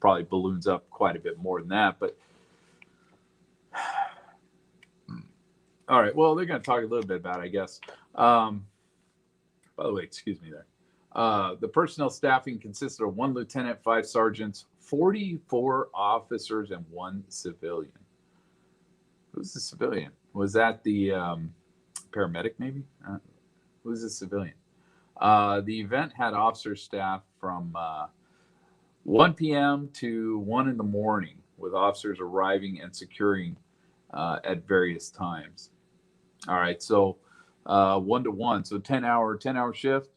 probably balloons up quite a bit more than that. But all right, well, they're going to talk a little bit about it, I guess. By the way, excuse me there. The personnel staffing consisted of 1 lieutenant, 5 sergeants, 44 officers, and 1 civilian. Who's the civilian? Was that the paramedic, maybe? Who's the civilian? The event had officer staff from 1 p.m. to 1 in the morning, with officers arriving and securing at various times. All right, so 1 to 1, so 10-hour shift.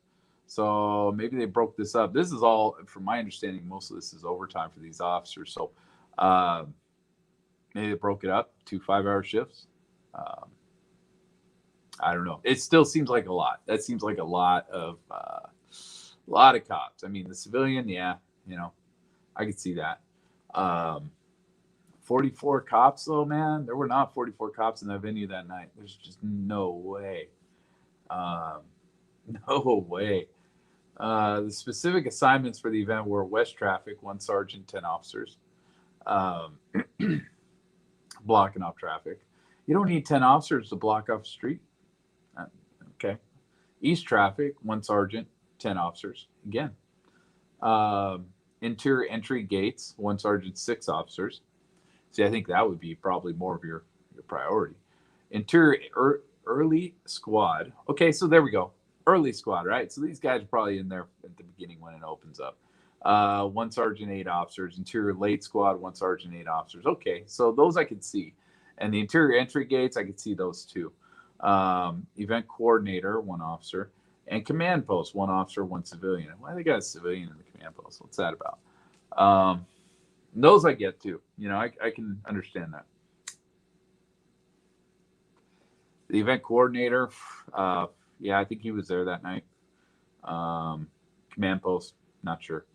So maybe they broke this up. This is all, from my understanding, most of this is overtime for these officers. So maybe they broke it up to 5-hour shifts. I don't know. It still seems like a lot. That seems like a lot of cops. I mean, the civilian, yeah, I could see that. 44 cops, though, man. There were not 44 cops in that venue that night. There's just no way. No way. The specific assignments for the event were west traffic, 1 sergeant, 10 officers. Blocking off traffic. You don't need 10 officers to block off the street. Okay. East traffic, 1 sergeant, 10 officers. Again. Interior entry gates, 1 sergeant, 6 officers. See, I think that would be probably more of your priority. Interior early squad. Okay, so there we go. Early squad, right? So these guys are probably in there at the beginning when it opens up. 1 sergeant, 8 officers. Interior late squad, 1 sergeant, 8 officers. Okay, so those I could see. And the interior entry gates, I could see those too. Event coordinator, 1 officer. And command post, 1 officer, 1 civilian. Why they got a civilian in the command post? What's that about? Those I get too. I can understand that. The event coordinator, yeah, I think he was there that night. Command post, not sure.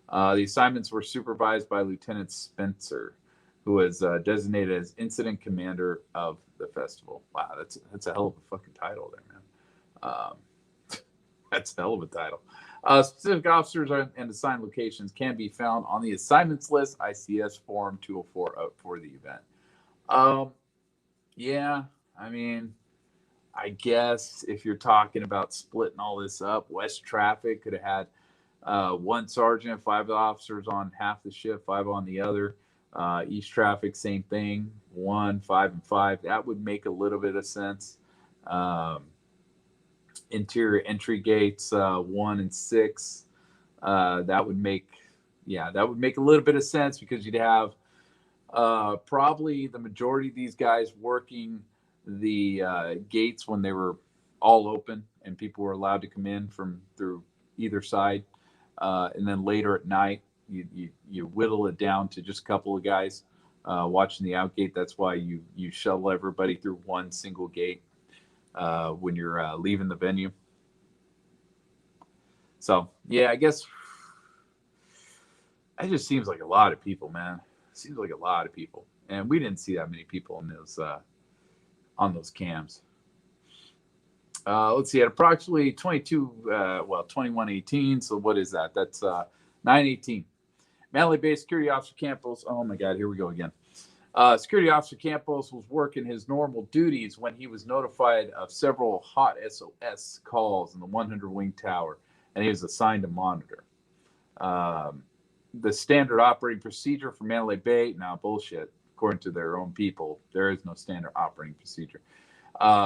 The assignments were supervised by Lieutenant Spencer, who was designated as incident commander of the festival. Wow, that's a hell of a fucking title there, man. That's a hell of a title. Specific officers and assigned locations can be found on the assignments list, ICS form 204 for the event. Yeah, I mean, I guess if you're talking about splitting all this up, west traffic could have had 1 sergeant, 5 officers on half the shift, 5 on the other. East traffic, same thing, 1, 5, and 5. That would make a little bit of sense. Interior entry gates, 1 and 6. That would make a little bit of sense, because you'd have probably the majority of these guys working the gates when they were all open and people were allowed to come in from through either side, and then later at night you whittle it down to just a couple of guys watching the out gate. That's why you shuttle everybody through 1 single gate when you're leaving the venue. So yeah, I guess it just seems like a lot of people, man. Seems like a lot of people, and we didn't see that many people in those on those cams. Let's see, at approximately 21:18. So what is that? That's 9:18. Manly Bay Security Officer Campos. Oh my God, here we go again. Security Officer Campos was working his normal duties when he was notified of several hot SOS calls in the 100 Wing Tower, and he was assigned to monitor. The standard operating procedure for Mandalay Bay, now bullshit. According to their own people, there is no standard operating procedure.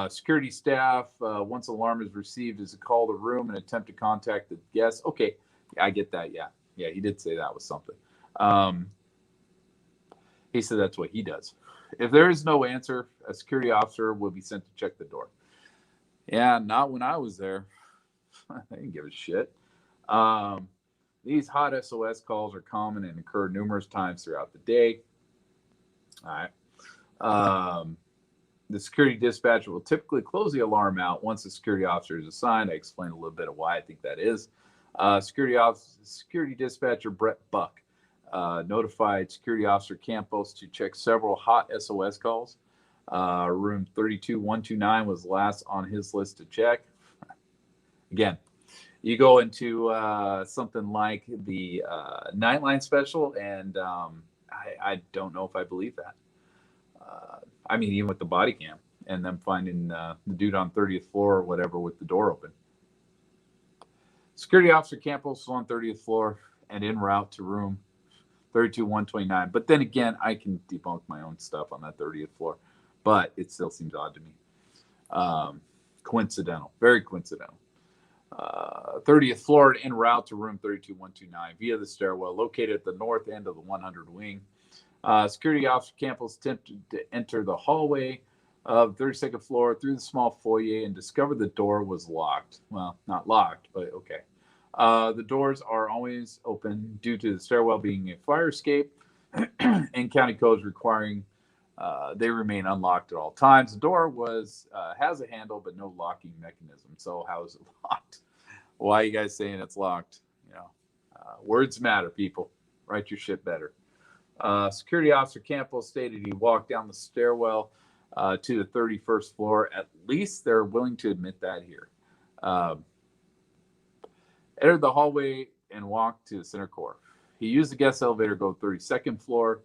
Security staff, once alarm is received, is to call the room and attempt to contact the guests. Okay, yeah, I get that. Yeah, he did say that was something. He said that's what he does. If there is no answer, a security officer will be sent to check the door. Yeah, not when I was there. I didn't give a shit. These hot SOS calls are common and occur numerous times throughout the day. All right. The security dispatcher will typically close the alarm out once the security officer is assigned. I explained a little bit of why I think that is. Security dispatcher Brett Buck notified security officer Campos to check several hot SOS calls. Room 32129 was last on his list to check. Again, you go into something like the Nightline special, and I don't know if I believe that. I mean, even with the body cam and them finding the dude on 30th floor or whatever with the door open. Security Officer Campos was on 30th floor and en route to room 32129. But then again, I can debunk my own stuff on that 30th floor, but it still seems odd to me. Coincidental, very coincidental. 30th floor en route to room 32129 via the stairwell located at the north end of the 100 wing. Security Officer Campos attempted to enter the hallway of 32nd floor through the small foyer and discovered the door was locked. Well, not locked, but okay. The doors are always open due to the stairwell being a fire escape and county codes requiring they remain unlocked at all times. The door has a handle but no locking mechanism. So how is it locked? Why are you guys saying it's locked? Words matter, people. Write your shit better. Security Officer Campos stated he walked down the stairwell to the 31st floor. At least they're willing to admit that here. Entered the hallway and walked to the center core. He used the guest elevator to go to the 32nd floor.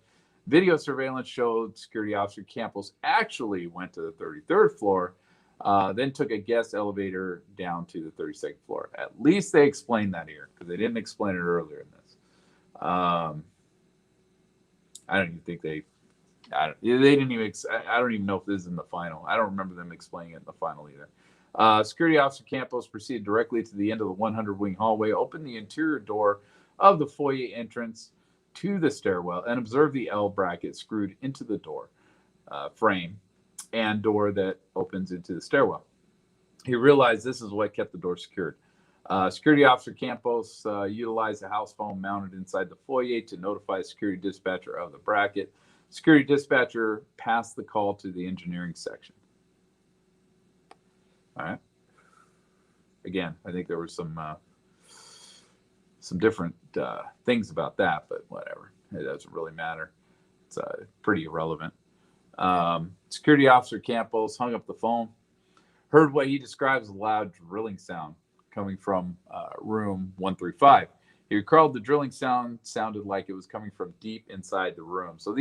Video surveillance showed Security Officer Campos actually went to the 33rd floor, then took a guest elevator down to the 32nd floor. At least they explained that here, because they didn't explain it earlier in this. I don't even think they didn't even. I don't even know if this is in the final. I don't remember them explaining it in the final either. Security Officer Campos proceeded directly to the end of the 100 wing hallway, opened the interior door of the foyer entrance to the stairwell, and observed the L bracket screwed into the door frame and door that opens into the stairwell. He realized this is what kept the door secured. Security Officer Campos utilized a house phone mounted inside the foyer to notify the security dispatcher of the bracket. Security dispatcher passed the call to the engineering section. All right. Again, I think there were some different things about that, but whatever. It doesn't really matter. It's pretty irrelevant. Security Officer Campos hung up the phone, heard what he describes as a loud drilling sound coming from room 135. He recalled the drilling sound sounded like it was coming from deep inside the room. So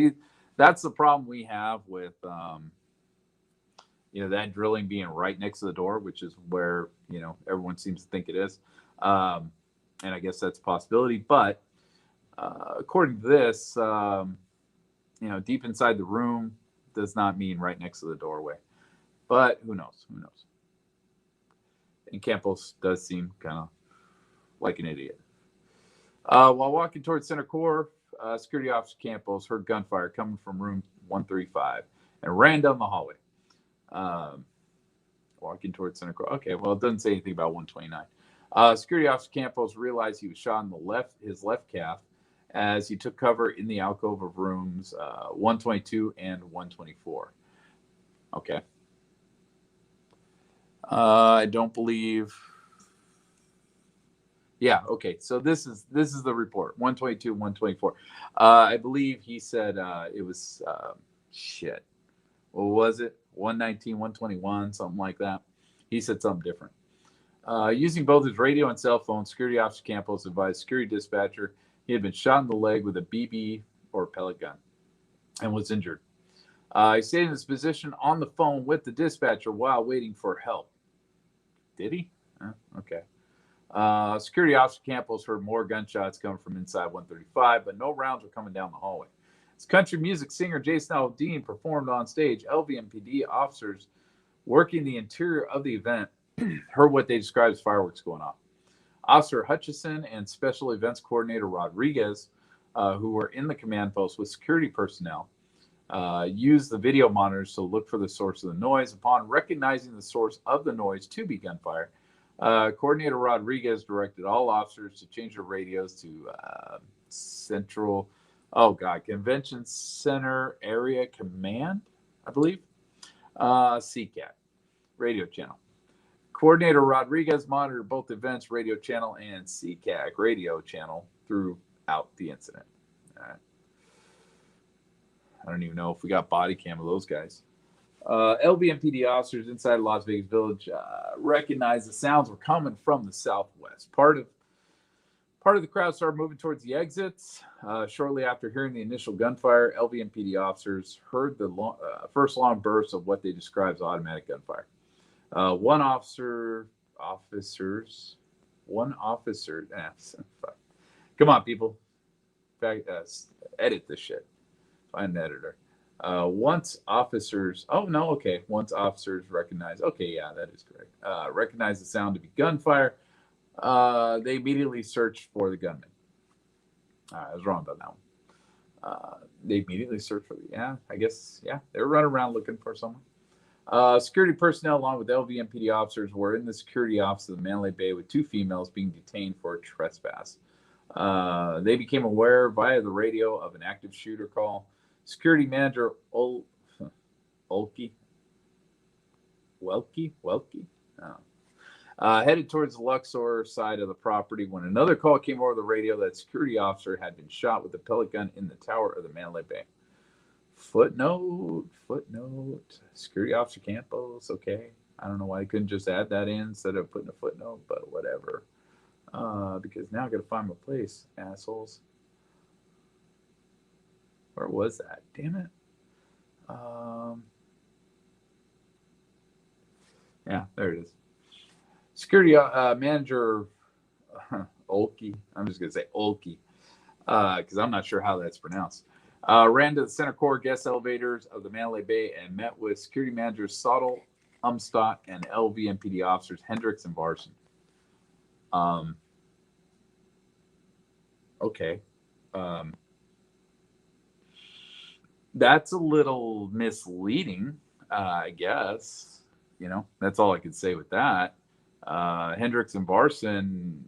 that's the problem we have with that drilling being right next to the door, which is where everyone seems to think it is. And I guess that's a possibility. But according to this, deep inside the room does not mean right next to the doorway. But who knows? Who knows? And Campos does seem kind of like an idiot. While walking towards center core, Security Officer Campos heard gunfire coming from room 135 and ran down the hallway. Walking towards center core. Okay, well, it doesn't say anything about 129. Security Officer Campos realized he was shot in his left calf as he took cover in the alcove of rooms 122 and 124. Okay. I don't believe. Yeah. Okay. So this is the report. 122, 124. I believe he said it was shit. What was it? 119, 121, something like that. He said something different. Using both his radio and cell phone, security officer Campos advised security dispatcher he had been shot in the leg with a BB or pellet gun and was injured. He stayed in his position on the phone with the dispatcher while waiting for help. Did he? Okay. Security officer Campos heard more gunshots coming from inside 135, but no rounds were coming down the hallway. As country music singer Jason Aldean performed on stage, LVMPD officers working the interior of the event heard what they described as fireworks going off. Officer Hutchison and Special Events Coordinator Rodriguez, who were in the command post with security personnel, used the video monitors to look for the source of the noise. Upon recognizing the source of the noise to be gunfire, Coordinator Rodriguez directed all officers to change their radios to Convention Center Area Command, I believe, CCAC radio channel. Coordinator Rodriguez monitored both events radio channel and CCAC radio channel throughout the incident. All right. I don't even know if we got body cam of those guys. LVMPD officers inside Las Vegas Village recognized the sounds were coming from the southwest. Part of the crowd started moving towards the exits. Shortly after hearing the initial gunfire, LVMPD officers heard the first long burst of what they describe as automatic gunfire. One officer. Come on, people. Edit this shit. Find an editor. Once officers recognize, okay, yeah, that is correct. Recognize the sound to be gunfire. They immediately searched for the gunman. I was wrong about that one. They immediately searched for they were running around looking for someone. Security personnel, along with LVMPD officers, were in the security office of the Mandalay Bay with two females being detained for trespass. They became aware via the radio of an active shooter call. Security manager Welke headed towards the Luxor side of the property when another call came over the radio that a security officer had been shot with a pellet gun in the tower of the Mandalay Bay. Footnote. Security officer Campos. Okay. I don't know why I couldn't just add that in instead of putting a footnote, but whatever. Because now I got to find my place, assholes. Where was that? Damn it. Yeah, there it is. Security manager Olkey. I'm just going to say Olkey because I'm not sure how that's pronounced. Ran to the center core guest elevators of the Mandalay Bay and met with security managers Sottle, Umstadt, and LVMPD officers Hendricks and Varson. Okay. That's a little misleading, I guess. That's all I could say with that. Hendricks and Varson,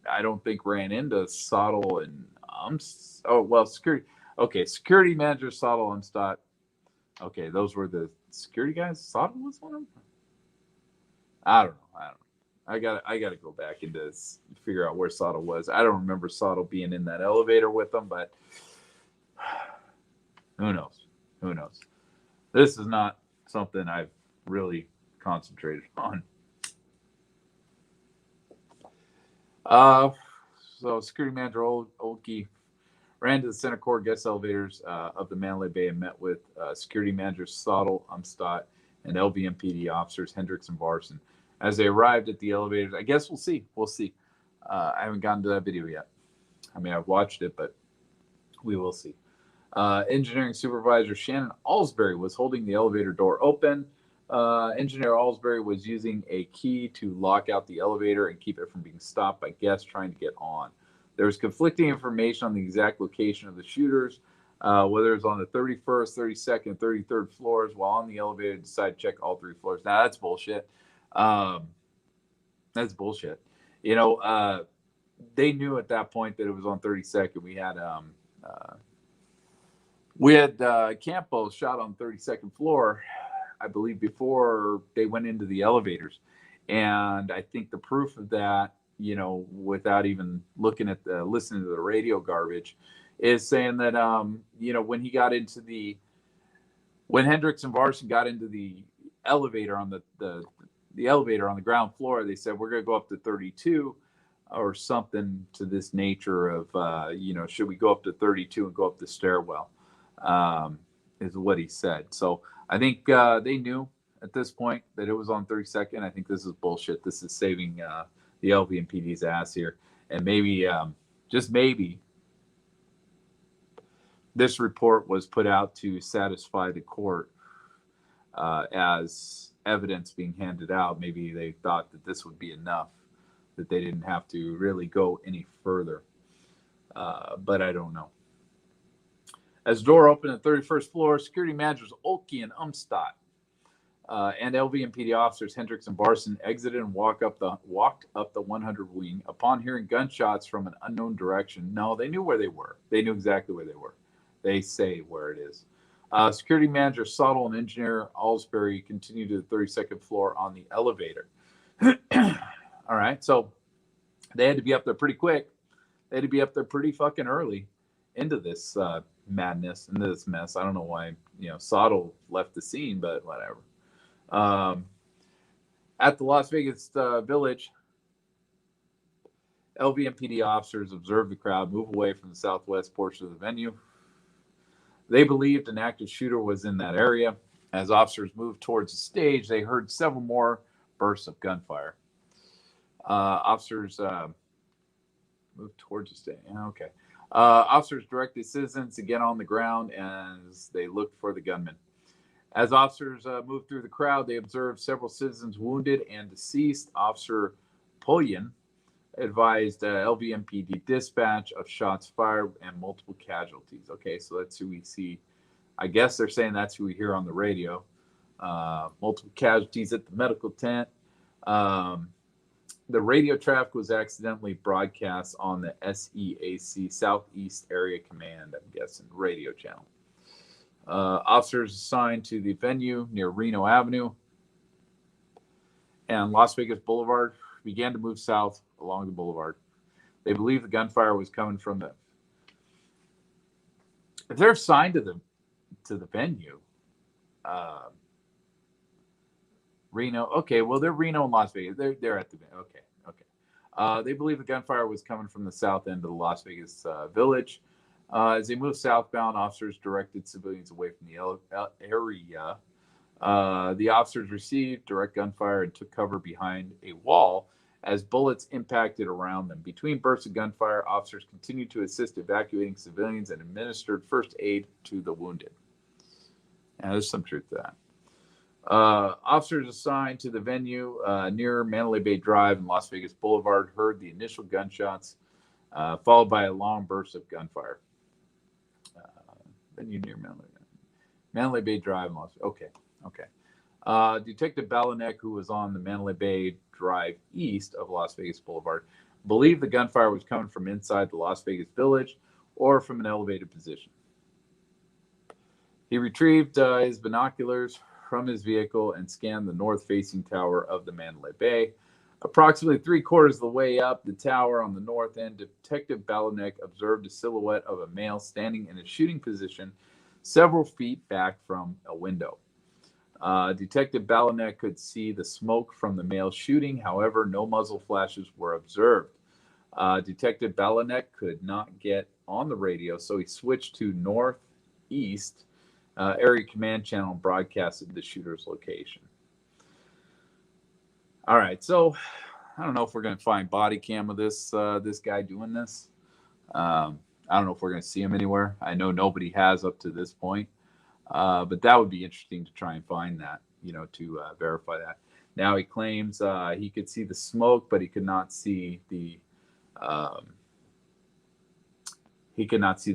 I don't think ran into Sottle and security. Okay, security manager Sottle Umstadt. Okay, those were the security guys. Sottle was one of them. I don't know. I gotta go back and figure out where Sottle was. I don't remember Sottle being in that elevator with them, but who knows? This is not something I've really concentrated on. So security manager Olkey ran to the center core guest elevators of the Mandalay Bay and met with security managers Sottle, Umstadt, and LVMPD officers Hendricks and Varson. As they arrived at the elevators, I guess we'll see. I haven't gotten to that video yet. I mean, I've watched it, but we will see. Engineering supervisor Shannon Alsbury was holding the elevator door open. Engineer Alsbury was using a key to lock out the elevator and keep it from being stopped by guests trying to get on. There was conflicting information on the exact location of the shooters, whether it was on the 31st, 32nd, 33rd floors. While on the elevator, decided to check all three floors. Now, that's bullshit. That's bullshit. They knew at that point that it was on 32nd. We had Campos shot on 32nd floor, I believe, before they went into the elevators. And I think the proof of that without even looking at listening to the radio garbage, is saying that when he got into when Hendricks and Varson got into the elevator on the elevator on the ground floor, they said we're going to go up to 32 or something to this nature of should we go up to 32 and go up the stairwell, is what he said. So I think they knew at this point that it was on 32nd. I think this is bullshit. This is saving the LVMPD's ass here, and maybe just maybe this report was put out to satisfy the court as evidence being handed out. Maybe they thought that this would be enough, that they didn't have to really go any further. But I don't know. As the door opened at the 31st floor, security managers Olke and Umstadt and LVMPD officers Hendricks and Varson exited and walked up the 100 wing. Upon hearing gunshots from an unknown direction, no, they knew where they were. They knew exactly where they were. They say where it is. Security manager Sottle and engineer Alsbury continued to the 32nd floor on the elevator. All right, so they had to be up there pretty quick. They had to be up there pretty fucking early into this madness, into this mess. I don't know why Sottle left the scene, but whatever. At the Las Vegas Village, LVMPD officers observed the crowd move away from the southwest portion of the venue. They believed an active shooter was in that area. As officers moved towards the stage, they heard several more bursts of gunfire. Officers moved towards the stage. Okay. Officers directed citizens to get on the ground as they looked for the gunman. As officers moved through the crowd, they observed several citizens wounded and deceased. Officer Polyan advised LVMPD dispatch of shots fired and multiple casualties. Okay, so that's who we see. I guess they're saying that's who we hear on the radio. Multiple casualties at the medical tent. The radio traffic was accidentally broadcast on the SEAC Southeast Area Command, I'm guessing, radio channel. Officers assigned to the venue near Reno Avenue and Las Vegas Boulevard began to move south along the boulevard. They believe the gunfire was coming from if they're assigned to the venue, Reno. Okay, well they're Reno and Las Vegas. They're at the venue. Okay. They believe the gunfire was coming from the south end of the Las Vegas Village. As they moved southbound, officers directed civilians away from the area. The officers received direct gunfire and took cover behind a wall as bullets impacted around them. Between bursts of gunfire, officers continued to assist evacuating civilians and administered first aid to the wounded. Now, there's some truth to that. Officers assigned to the venue near Mandalay Bay Drive and Las Vegas Boulevard heard the initial gunshots, followed by a long burst of gunfire. Venue near Mandalay Bay Drive and Las Vegas. Okay. Detective Balanek, who was on the Mandalay Bay Drive east of Las Vegas Boulevard, believed the gunfire was coming from inside the Las Vegas Village or from an elevated position. He retrieved his binoculars from his vehicle and scanned the north-facing tower of the Mandalay Bay. Approximately 3/4 of the way up the tower on the north end, Detective Balanek observed a silhouette of a male standing in a shooting position several feet back from a window. Detective Balanek could see the smoke from the male shooting. However, no muzzle flashes were observed. Detective Balanek could not get on the radio, so he switched to northeast area command channel and broadcasted the shooter's location. All right, so I don't know if we're going to find body cam of this guy doing this. I don't know if we're going to see him anywhere. I know nobody has up to this point. But that would be interesting to try and find that, to verify that. Now he claims he could see the smoke, but he could not see the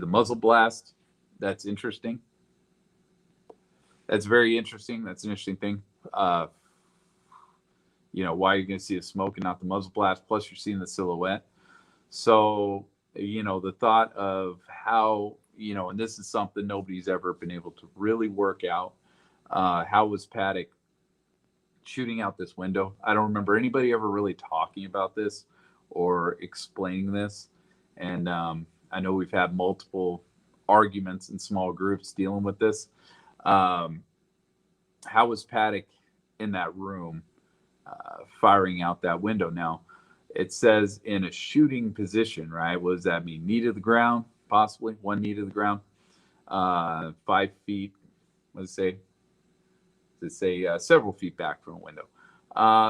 muzzle blast. That's interesting. That's very interesting. That's an interesting thing. Why you're going to see the smoke and not the muzzle blast. Plus, you're seeing the silhouette. So, the thought of how. And this is something nobody's ever been able to really work out. How was Paddock shooting out this window? I don't remember anybody ever really talking about this or explaining this. And I know we've had multiple arguments in small groups dealing with this. Um, how was Paddock in that room firing out that window? Now, it says in a shooting position, right? What does that mean? Knee to the ground, possibly one knee to the ground, 5 feet. Let's say, several feet back from a window.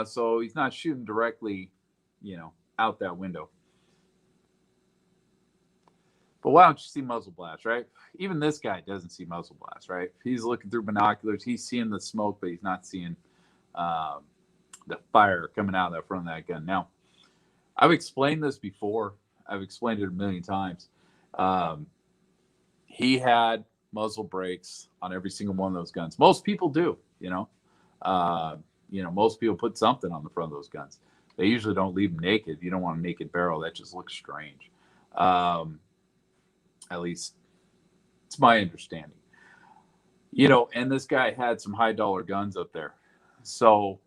So he's not shooting directly, out that window. But why don't you see muzzle blast, right? Even this guy doesn't see muzzle blast, right? He's looking through binoculars. He's seeing the smoke, but he's not seeing the fire coming out of the front of that gun. Now, I've explained this before. I've explained it a million times. He had muzzle brakes on every single one of those guns. Most people do, most people put something on the front of those guns. They usually don't leave them naked. You don't want a naked barrel. That just looks strange. At least it's my understanding. And this guy had some high dollar guns up there. So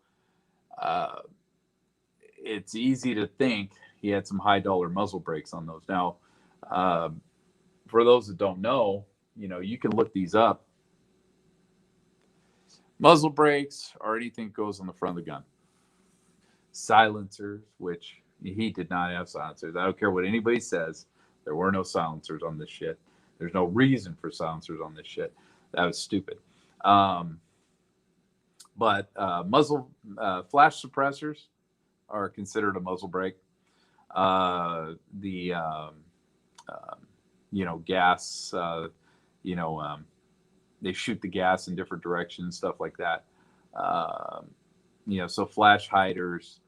it's easy to think he had some high dollar muzzle brakes on those. Now, for those that don't know, you can look these up. Muzzle brakes or anything goes on the front of the gun. Silencers, which he did not have silencers. I don't care what anybody says. There were no silencers on this shit. There's no reason for silencers on this shit. That was stupid. But muzzle flash suppressors are considered a muzzle brake. Gas, they shoot the gas in different directions, stuff like that. So flash hiders,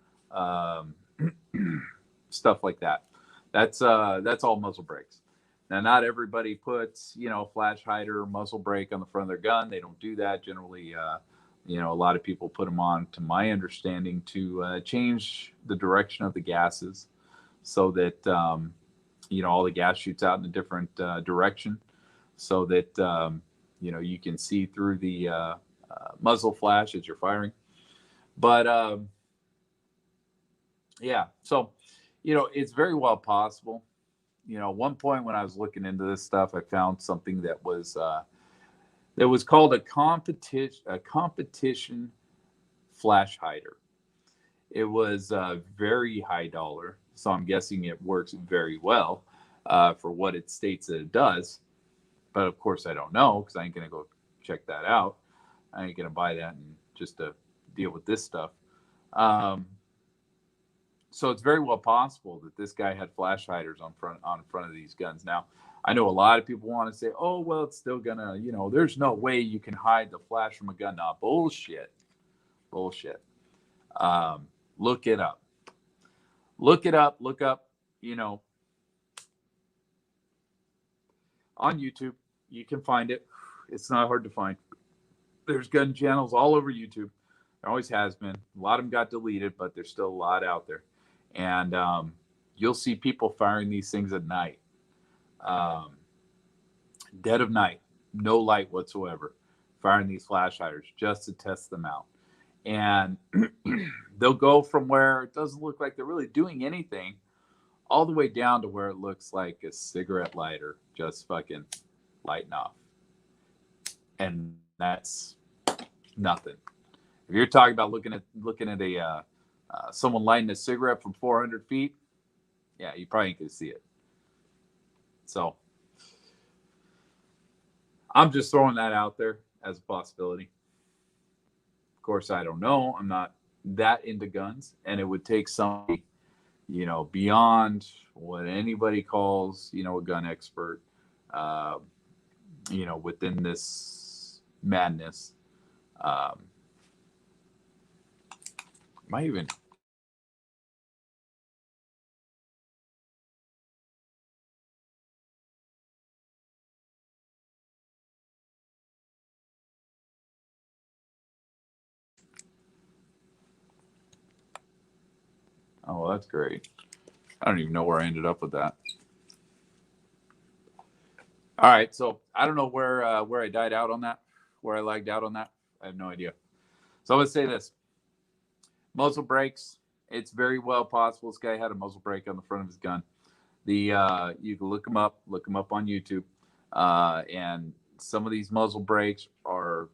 stuff like that. That's all muzzle brakes. Now, not everybody puts, flash hider, muzzle brake on the front of their gun. They don't do that. Generally, a lot of people put them on, to my understanding, to change the direction of the gases so that, all the gas shoots out in a different direction so that, you can see through the muzzle flash as you're firing. But, so, it's very well possible. At one point when I was looking into this stuff, I found something that was called a competition flash hider. It was very high dollar, so I'm guessing it works very well for what it states that it does. But of course, I don't know because I ain't gonna go check that out. I ain't gonna buy that and just to deal with this stuff. So it's very well possible that this guy had flash hiders on front of these guns. Now, I know a lot of people want to say, "Oh, well, it's still gonna, there's no way you can hide the flash from a gun." Nah, bullshit. Look it up. Look up. On YouTube, you can find it. It's not hard to find. There's gun channels all over YouTube. There always has been. A lot of them got deleted, but there's still a lot out there. And you'll see people firing these things at night, dead of night, no light whatsoever, firing these flash hiders just to test them out. And they'll go from where it doesn't look like they're really doing anything all the way down to where it looks like a cigarette lighter just fucking lighting off. And that's nothing. If you're talking about looking at a someone lighting a cigarette from 400 feet, yeah, you probably ain't gonna see it. So I'm just throwing that out there as a possibility. Of course, I don't know. I'm not that into guns, and it would take somebody, beyond what anybody calls, a gun expert, within this madness. Might even. Oh, well, that's great. I don't even know where I ended up with that. All right, so I don't know where I died out on that, where I lagged out on that. I have no idea. So let's say this: muzzle brakes It's very well possible this guy had a muzzle brake on the front of his gun. You can look them up on YouTube, and some of these muzzle brakes are,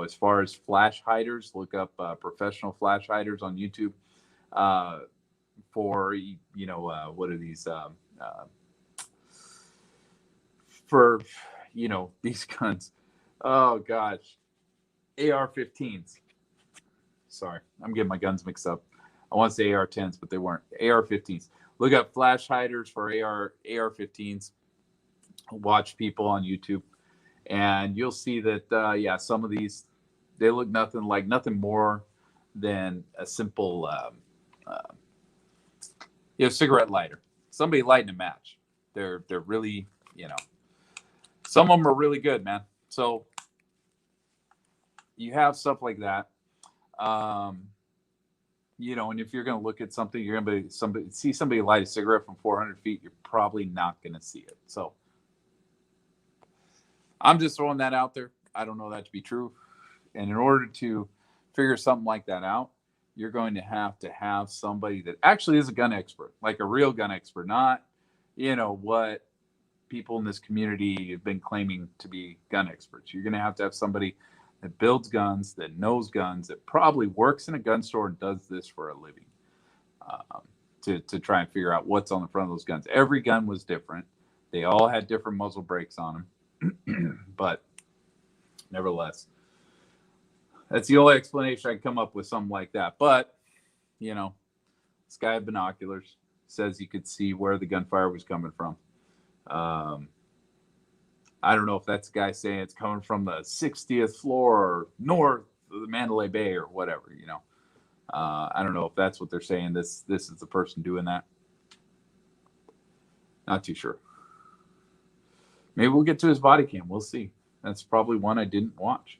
as far as flash hiders, look up professional flash hiders on YouTube. For what are these for these guns? Oh gosh, AR-15s. Sorry, I'm getting my guns mixed up. I want to say AR-10s, but they weren't. AR-15s. Look up flash hiders for AR-15s. Watch people on YouTube, and you'll see that some of these, they look nothing more than a simple cigarette lighter. Somebody lighting a match. They're really, some of them are really good, man. So you have stuff like that. And if you're going to look at something, you're going to see somebody light a cigarette from 400 feet, you're probably not going to see it. So I'm just throwing that out there. I don't know that to be true. And in order to figure something like that out, you're going to have somebody that actually is a gun expert, like a real gun expert, not, what people in this community have been claiming to be gun experts. You're going to have somebody that builds guns, that knows guns, that probably works in a gun store and does this for a living, to try and figure out what's on the front of those guns. Every gun was different. They all had different muzzle brakes on them. But nevertheless, that's the only explanation I can come up with, something like that. But, this guy had binoculars, says he could see where the gunfire was coming from. I don't know if that's the guy saying it's coming from the 60th floor or north of the Mandalay Bay or whatever, I don't know if that's what they're saying. This is the person doing that. Not too sure. Maybe we'll get to his body cam. We'll see. That's probably one I didn't watch.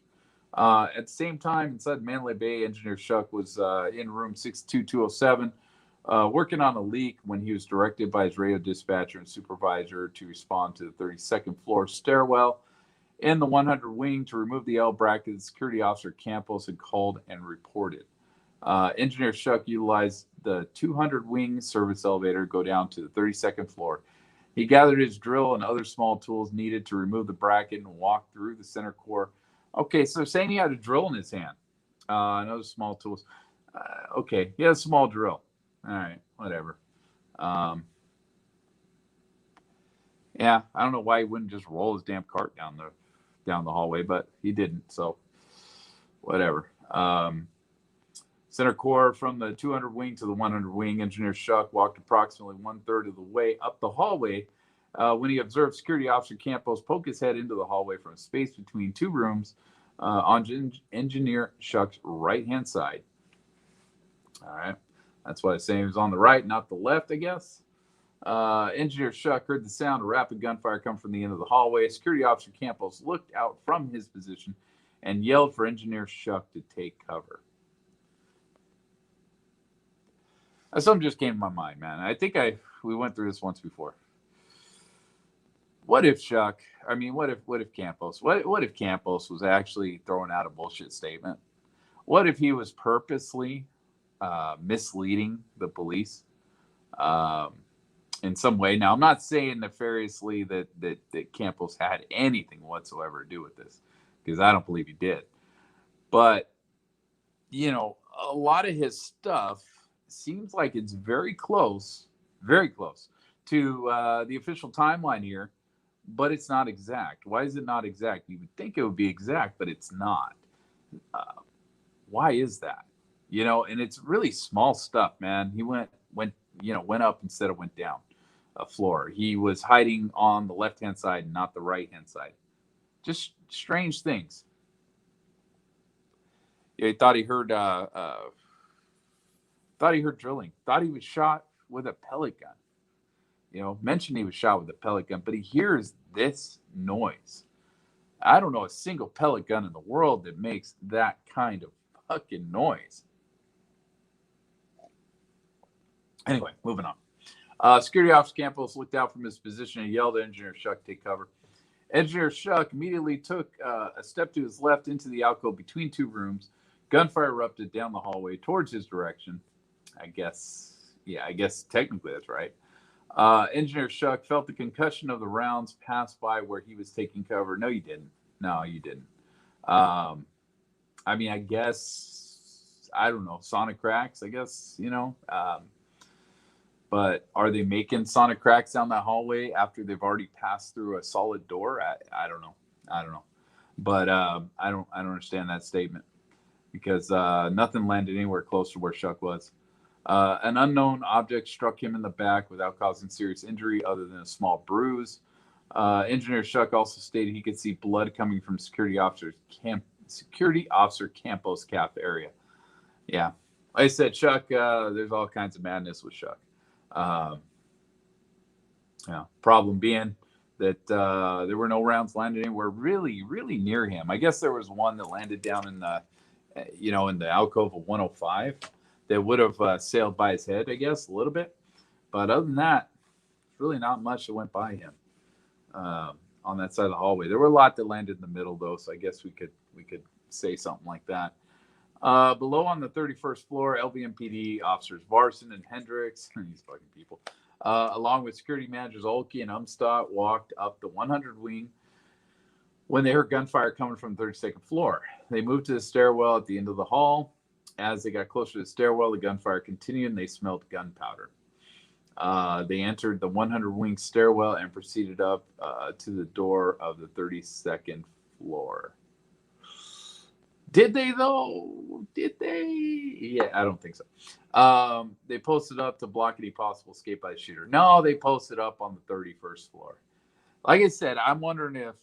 At the same time, inside Mandalay Bay, Engineer Shuck was in room 62207 working on a leak when he was directed by his radio dispatcher and supervisor to respond to the 32nd floor stairwell in the 100 wing to remove the L bracket. The security officer Campos had called and reported. Engineer Shuck utilized the 200 wing service elevator to go down to the 32nd floor. He gathered his drill and other small tools needed to remove the bracket and walk through the center core. Okay, so saying he had a drill in his hand, and other small tools. Okay, he had a small drill. All right, whatever. Yeah, I don't know why he wouldn't just roll his damn cart down the hallway, but he didn't. So whatever. Center core from the 200 wing to the 100 wing. Engineer Shuck walked approximately 1/3 of the way up the hallway when he observed security officer Campos poke his head into the hallway from a space between two rooms on Engineer Shuck's right-hand side. All right. That's why I say he was on the right, not the left, I guess. Engineer Shuck heard the sound of rapid gunfire come from the end of the hallway. Security officer Campos looked out from his position and yelled for Engineer Shuck to take cover. Something just came to my mind, man. I think we went through this once before. What if Shuck? I mean, what if Campos? What if Campos was actually throwing out a bullshit statement? What if he was purposely misleading the police in some way? Now, I'm not saying nefariously that Campos had anything whatsoever to do with this, because I don't believe he did. But a lot of his stuff seems like it's very close to the official timeline here, but it's not exact. Why is it not exact? You would think it would be exact, but it's not. Why is that? And it's really small stuff, man. He went up instead of went down a floor. He was hiding on the left-hand side and not the right-hand side. Just strange things. Yeah, he thought he heard drilling. Thought he was shot with a pellet gun. Mentioned he was shot with a pellet gun, but he hears this noise. I don't know a single pellet gun in the world that makes that kind of fucking noise. Anyway, moving on. Security officer Campos looked out from his position and yelled at Engineer Shuck to take cover. Engineer Shuck immediately took a step to his left into the alcove between two rooms. Gunfire erupted down the hallway towards his direction. I guess, yeah, I guess technically that's right. Engineer Shuck felt the concussion of the rounds pass by where he was taking cover. No, you didn't. No, you didn't. Um, I mean, I guess, I don't know, sonic cracks, I guess, but are they making sonic cracks down that hallway after they've already passed through a solid door? I don't know. I don't know. But I don't understand that statement because nothing landed anywhere close to where Shuck was. An unknown object struck him in the back without causing serious injury other than a small bruise. Engineer Shuck also stated he could see blood coming from security officer Campos Cap area. Yeah, like I said, Shuck. There's all kinds of madness with Shuck. Um, yeah, problem being that there were no rounds landed anywhere really, really near him. I guess there was one that landed down in the, in the alcove of 105 that would have sailed by his head, I guess, a little bit. But other than that, really not much that went by him on that side of the hallway. There were a lot that landed in the middle, though, so I guess we could say something like that. Below on the 31st floor, LVMPD officers Varson and Hendricks, these fucking people, along with security managers Olkey and Umstadt, walked up the 100 wing when they heard gunfire coming from the 32nd floor. They moved to the stairwell at the end of the hall. As they got closer to the stairwell, the gunfire continued and they smelled gunpowder. They entered the 100 wing stairwell and proceeded up to the door of the 32nd floor. Did they, though? Did they? Yeah, I don't think so. They posted up to block any possible escape by the shooter. No, they posted up on the 31st floor. Like I said, I'm wondering if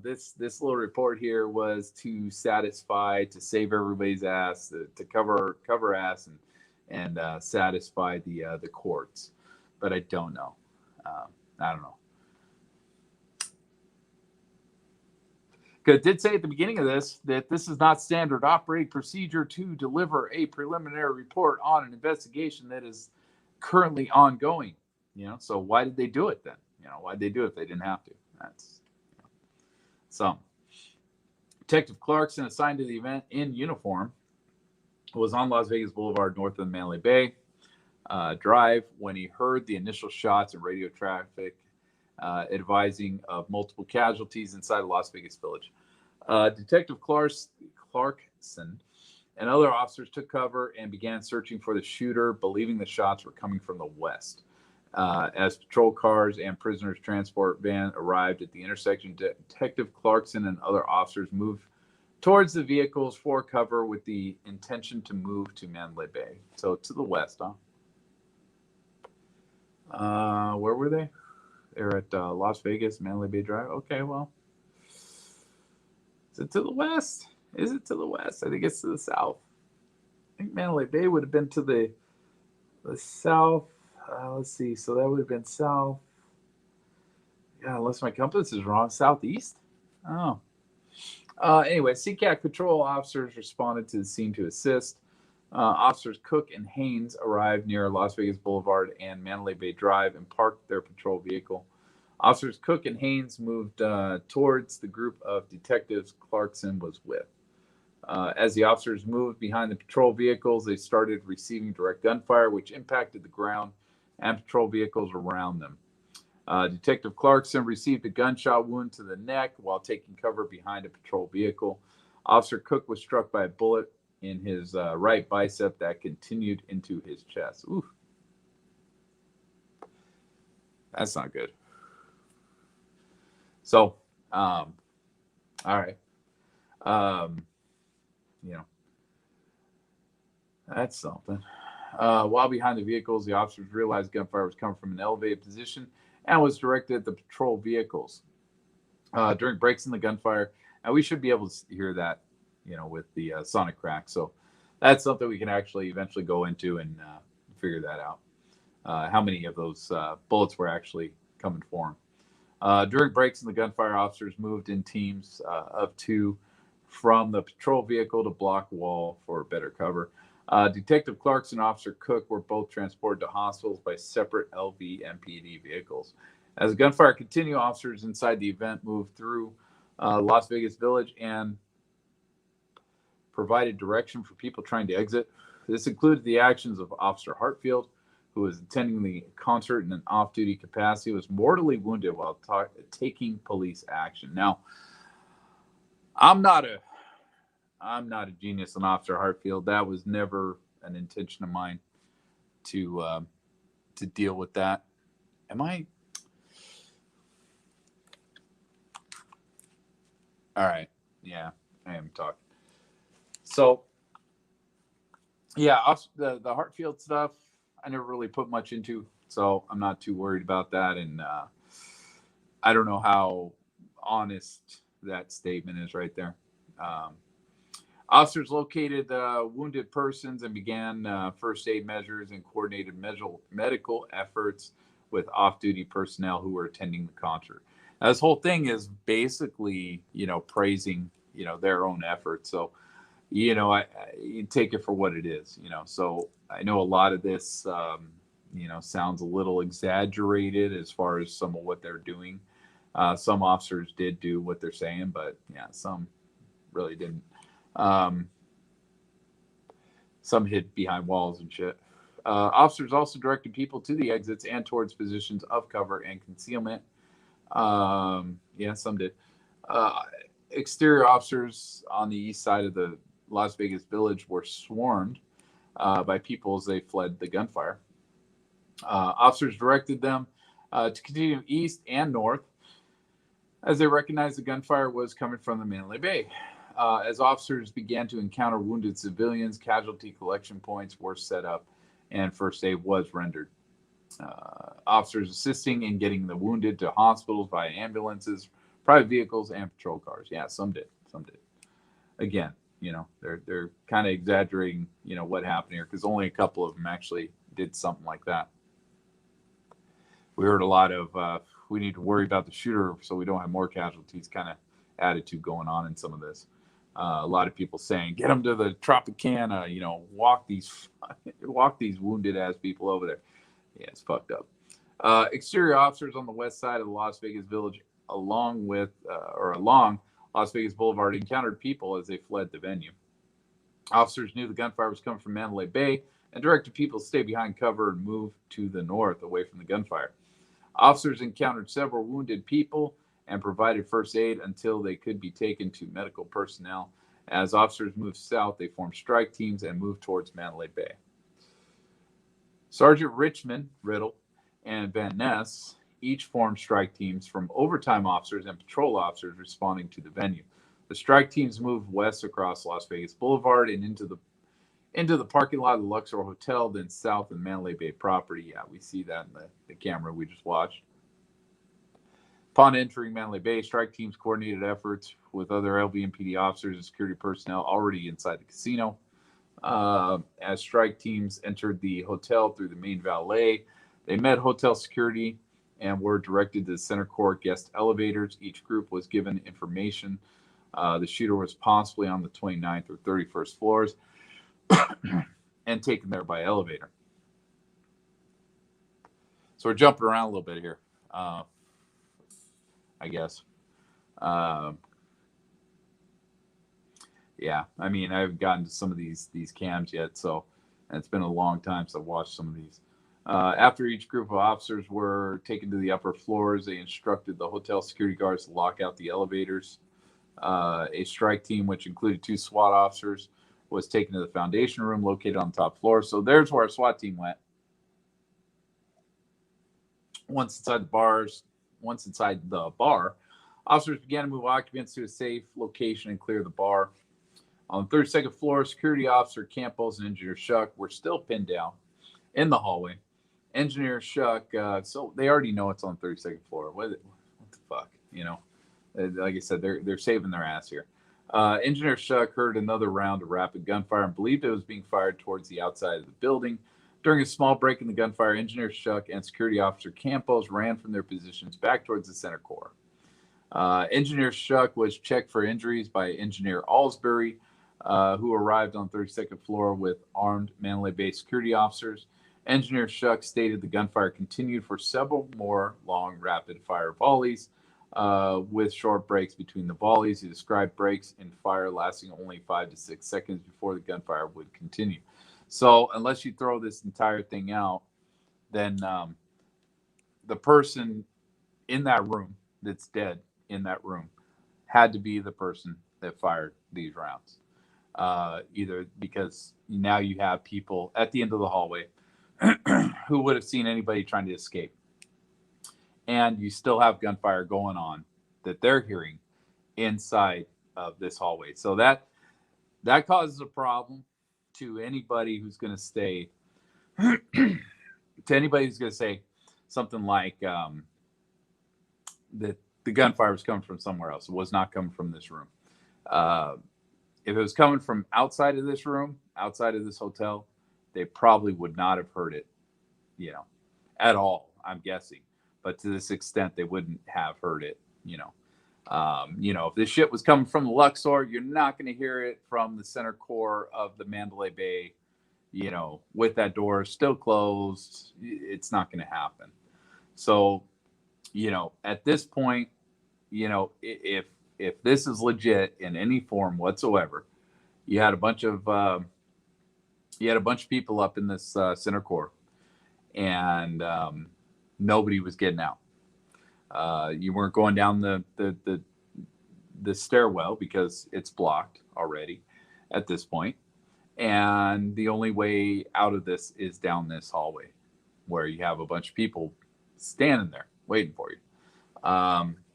this little report here was to save everybody's ass, to cover ass and satisfy the courts. But I don't know. I don't know. Because it did say at the beginning of this that this is not standard operating procedure to deliver a preliminary report on an investigation that is currently ongoing. So why did they do it then? Why did they do it if they didn't have to? That's some. Detective Clarkson, assigned to the event in uniform, was on Las Vegas Boulevard north of the Mandalay Bay Drive when he heard the initial shots and radio traffic advising of multiple casualties inside Las Vegas Village. Detective Clarkson and other officers took cover and began searching for the shooter, believing the shots were coming from the west. As patrol cars and prisoners transport van arrived at the intersection, Detective Clarkson and other officers moved towards the vehicles for cover with the intention to move to Mandalay Bay. So to the west, huh? Where were they? They're at Las Vegas, Mandalay Bay Drive. Okay, well. Is it to the west? Is it to the west? I think it's to the south. I think Mandalay Bay would have been to the south. Let's see. So that would have been south. Yeah, unless my compass is wrong. Southeast? Oh. Anyway, CCAT patrol officers responded to the scene to assist. Officers Cook and Haynes arrived near Las Vegas Boulevard and Mandalay Bay Drive and parked their patrol vehicle. Officers Cook and Haynes moved towards the group of detectives Clarkson was with. As the officers moved behind the patrol vehicles, they started receiving direct gunfire, which impacted the ground and patrol vehicles around them. Detective Clarkson received a gunshot wound to the neck while taking cover behind a patrol vehicle. Officer Cook was struck by a bullet in his right bicep that continued into his chest. Oof. That's not good. So, all right. That's something. While behind the vehicles, the officers realized gunfire was coming from an elevated position and was directed at the patrol vehicles. During breaks in the gunfire, and we should be able to hear that, with the sonic crack. So that's something we can actually eventually go into and figure that out. How many of those bullets were actually coming for him. During breaks in the gunfire, officers moved in teams of two from the patrol vehicle to block wall for better cover. Detective Clarkson and Officer Cook were both transported to hospitals by separate LVMPD vehicles. As the gunfire continued, officers inside the event moved through Las Vegas Village and provided direction for people trying to exit. This included the actions of Officer Hartfield, who was attending the concert in an off-duty capacity, was mortally wounded while taking police action. Now, I'm not a genius on Officer Hartfield. That was never an intention of mine to deal with that. Am I? All right. Yeah, I am talking. So, yeah, the Hartfield stuff, I never really put much into, so I'm not too worried about that. And I don't know how honest that statement is right there. Um, Officers located wounded persons and began first aid measures and coordinated medical efforts with off-duty personnel who were attending the concert. Now, this whole thing is basically, praising, their own efforts. So, you take it for what it is, So I know a lot of this, sounds a little exaggerated as far as some of what they're doing. Some officers did do what they're saying, but yeah, some really didn't. Um, some hid behind walls and shit. Officers also directed people to the exits and towards positions of cover and concealment. Yeah, some did. Uh, Exterior officers on the east side of the Las Vegas village were swarmed by people as they fled the gunfire. Officers directed them to continue east and north as they recognized the gunfire was coming from the Mandalay Bay. As officers began to encounter wounded civilians, casualty collection points were set up and first aid was rendered. Officers assisting in getting the wounded to hospitals via ambulances, private vehicles, and patrol cars. Yeah, some did. Some did. Again, they're kind of exaggerating, what happened here because only a couple of them actually did something like that. We heard a lot of we need to worry about the shooter so we don't have more casualties kind of attitude going on in some of this. A lot of people saying, "Get them to the Tropicana," walk these wounded ass people over there. Yeah, it's fucked up. Exterior officers on the west side of the Las Vegas village, along Las Vegas Boulevard, encountered people as they fled the venue. Officers knew the gunfire was coming from Mandalay Bay and directed people to stay behind cover and move to the north away from the gunfire. Officers encountered several wounded people and provided first aid until they could be taken to medical personnel. As officers moved south, they formed strike teams and moved towards Mandalay Bay. Sergeant Richmond, Riddle, and Van Ness each formed strike teams from overtime officers and patrol officers responding to the venue. The strike teams moved west across Las Vegas Boulevard and into the parking lot of the Luxor Hotel, then south in Mandalay Bay property. Yeah, we see that in the camera we just watched. Upon entering Mandalay Bay, strike teams coordinated efforts with other LVMPD officers and security personnel already inside the casino. As strike teams entered the hotel through the main valet, they met hotel security and were directed to the center court guest elevators. Each group was given information. The shooter was possibly on the 29th or 31st floors and taken there by elevator. So we're jumping around a little bit here, I guess. Yeah, I mean, I haven't gotten to some of these cams yet, so it's been a long time since I've watched some of these. After each group of officers were taken to the upper floors, they instructed the hotel security guards to lock out the elevators. A strike team, which included 2 SWAT officers, was taken to the foundation room located on the top floor. So there's where our SWAT team went. Once inside the bar, officers began to move occupants to a safe location and clear the bar. On the 32nd floor, security officer Campos and engineer Shuck were still pinned down in the hallway. Engineer Shuck, so they already know it's on the 32nd floor. What the fuck, Like I said, they're saving their ass here. Engineer Shuck heard another round of rapid gunfire and believed it was being fired towards the outside of the building. During a small break in the gunfire, Engineer Shuck and security officer Campos ran from their positions back towards the center core. Engineer Shuck was checked for injuries by Engineer Alsbury, who arrived on the 32nd floor with armed Mandalay Bay security officers. Engineer Shuck stated the gunfire continued for several more long rapid-fire volleys, with short breaks between the volleys. He described breaks in fire lasting only 5 to 6 seconds before the gunfire would continue. So unless you throw this entire thing out, then the person in that room that's dead in that room had to be the person that fired these rounds. Either because now you have people at the end of the hallway who would have seen anybody trying to escape, and you still have gunfire going on that they're hearing inside of this hallway. So that causes a problem to anybody who's going to stay to anybody who's going to say something like that the gunfire was coming from somewhere else. It was not coming from this room. Uh, if it was coming from outside of this room, outside of this hotel, they probably would not have heard it, at all, I'm guessing. But to this extent, they wouldn't have heard it. If this shit was coming from the Luxor, you're not going to hear it from the center core of the Mandalay Bay, with that door still closed. It's not going to happen. So, at this point, if this is legit in any form whatsoever, you had a bunch of people up in this center core, and nobody was getting out. You weren't going down the stairwell because it's blocked already at this point, and the only way out of this is down this hallway, where you have a bunch of people standing there waiting for you.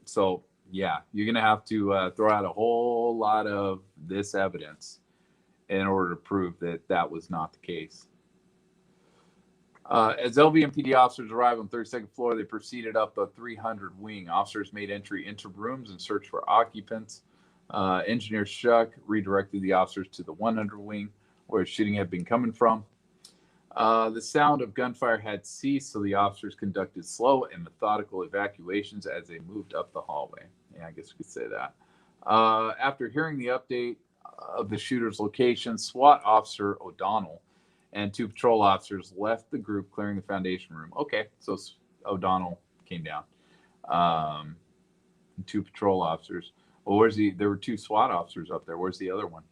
So yeah, you're gonna have to throw out a whole lot of this evidence in order to prove that that was not the case. As LVMPD officers arrived on the 32nd floor, they proceeded up the 300 wing. Officers made entry into rooms and searched for occupants. Engineer Shuck redirected the officers to the 100 wing, where shooting had been coming from. The sound of gunfire had ceased, so the officers conducted slow and methodical evacuations as they moved up the hallway. Yeah, I guess we could say that. After hearing the update of the shooter's location, SWAT officer O'Donnell and 2 patrol officers left the group, clearing the foundation room. Okay, so O'Donnell came down. 2 patrol officers. Well, there were 2 SWAT officers up there. Where's the other one?